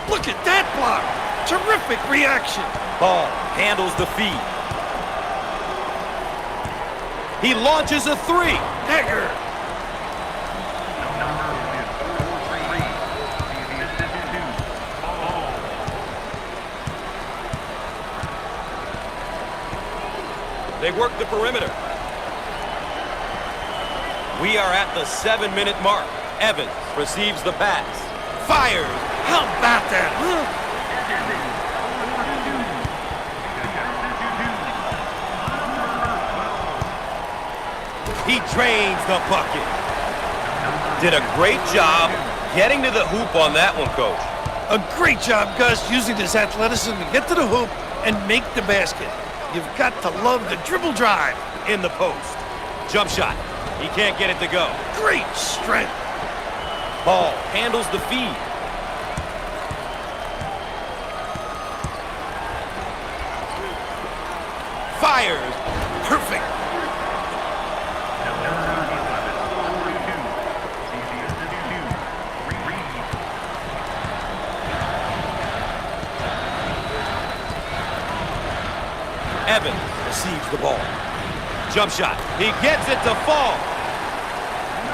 Look at that block. Terrific reaction. Ball handles the feed. He launches a three. Dagger. They work the perimeter. We are at the 7-minute mark. Evans receives the pass. Fires. How about that, huh? He drains the bucket. Did a great job getting to the hoop on that one, Coach. A great job, Gus, using his athleticism to get to the hoop and make the basket. You've got to love the dribble drive. In the post. Jump shot. He can't get it to go. Great strength. Ball handles the feed. Fires. Perfect. Evans receives the ball. Jump shot. He gets it to fall.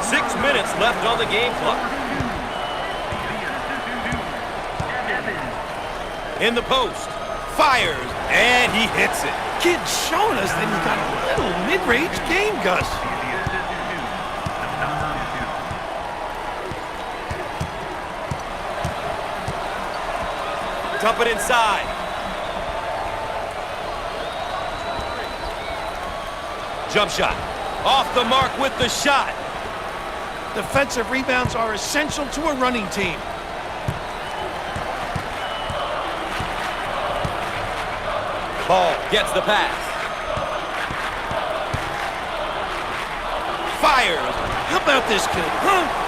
6 minutes left on the game clock. In the post. Fires. And he hits it. Kid's showing us that he's got a little mid-range game, Gus. Dump it inside. Jump shot. Off the mark with the shot. Defensive rebounds are essential to a running team. Ball gets the pass. Fires. How about this kid, huh?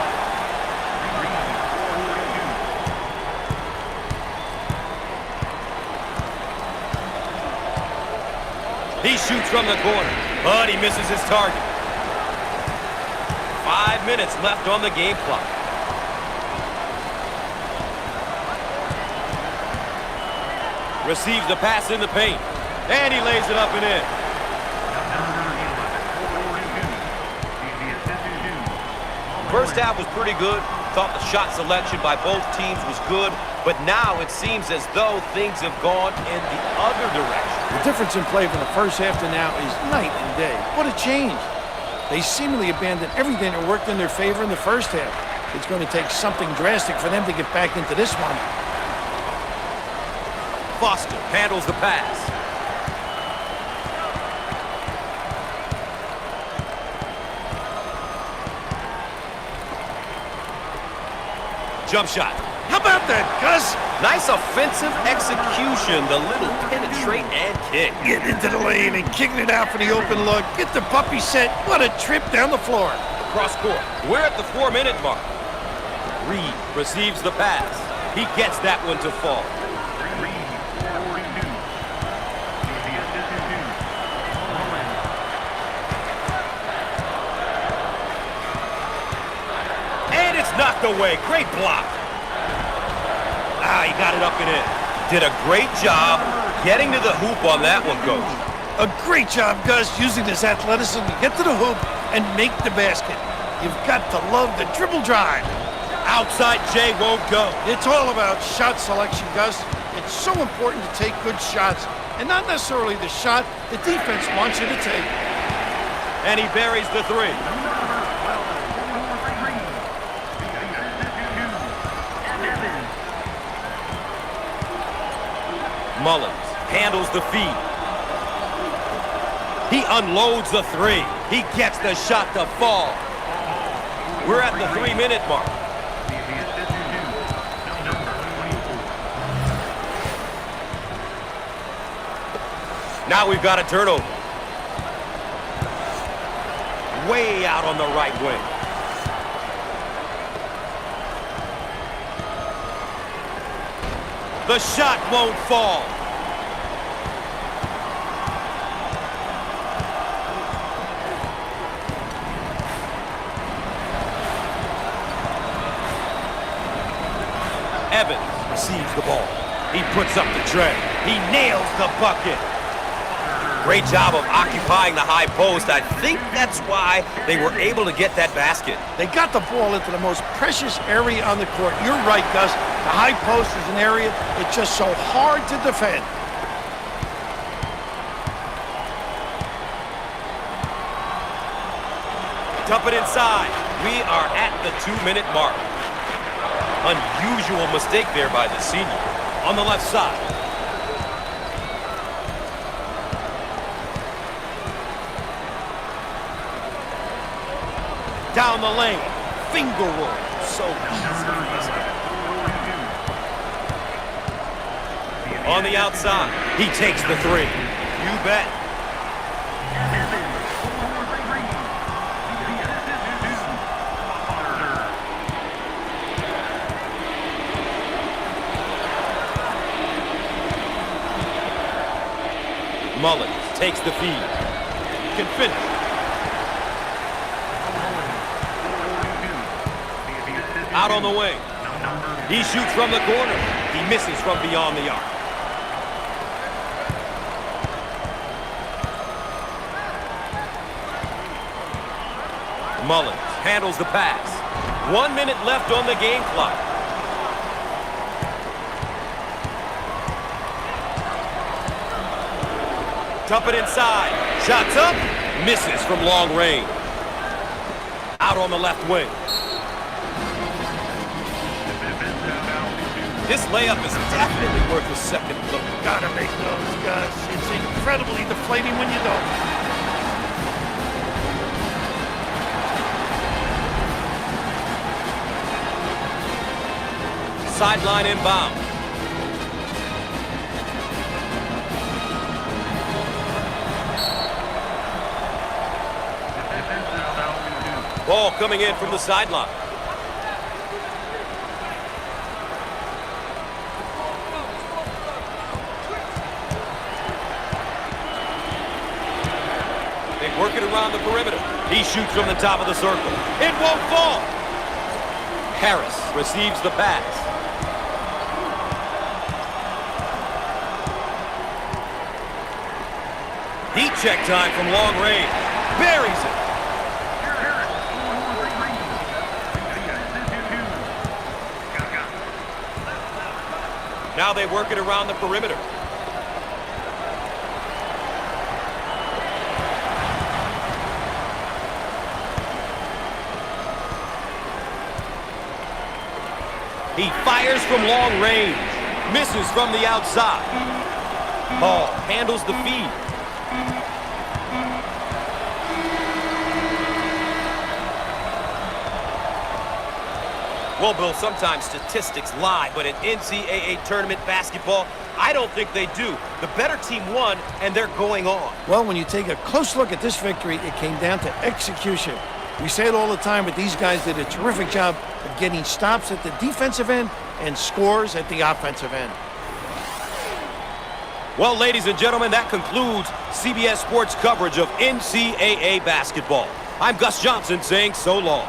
He shoots from the corner, but he misses his target. 5 minutes left on the game clock. Receives the pass in the paint, and he lays it up and in. First half was pretty good. Thought the shot selection by both teams was good, but now it seems as though things have gone in the other direction. The difference in play from the first half to now is night and day. What a change. They seemingly abandoned everything that worked in their favor in the first half. It's going to take something drastic for them to get back into this one. Foster handles the pass. Jump shot. How about that, Gus? Nice offensive execution. The little penetrate and kick. Getting into the lane and kicking it out for the open look. Get the puppy set. What a trip down the floor. Cross court. We're at the 4-minute mark. Reed receives the pass. He gets that one to fall. And it's knocked away. Great block. He got it up and in. Did a great job getting to the hoop on that one, Coach. A great job, Gus, using his athleticism to get to the hoop and make the basket. You've got to love the dribble drive. Outside Jay won't go. It's all about shot selection, Gus. It's so important to take good shots, and not necessarily the shot the defense wants you to take. And he buries the three. Mullins handles the feed. He unloads the three. He gets the shot to fall. We're at the 3-minute mark. Now we've got a turnover. Way out on the right wing. The shot won't fall. Evans receives the ball. He puts up the tray. He nails the bucket. Great job of occupying the high post. I think that's why they were able to get that basket. They got the ball into the most precious area on the court. You're right, Gus. The high post is an area it's just so hard to defend. Dump it inside. We are at the 2-minute mark. Unusual mistake there by the senior. On the left side. Down the lane. Finger roll. So easy. On the outside. He takes the three. You bet. Mullins takes the feed. Can finish. Out on the wing. He shoots from the corner. He misses from beyond the arc. Mullins handles the pass. 1 minute left on the game clock. Dump it inside. Shots up. Misses from long range. Out on the left wing. This layup is definitely worth a second look. Gotta make those, Gus. It's incredibly deflating when you don't. Sideline inbound. Ball coming in from the sideline. They work it around the perimeter. He shoots from the top of the circle. It won't fall. Harris receives the pass. Heat check time from long range. Buries it. Now they work it around the perimeter. He fires from long range. Misses from the outside. Hall handles the feed. Well, Bill, sometimes statistics lie, but in NCAA tournament basketball, I don't think they do. The better team won, and they're going on. Well, when you take a close look at this victory, it came down to execution. We say it all the time, but these guys did a terrific job of getting stops at the defensive end and scores at the offensive end. Well, ladies and gentlemen, that concludes CBS Sports coverage of NCAA basketball. I'm Gus Johnson saying so long.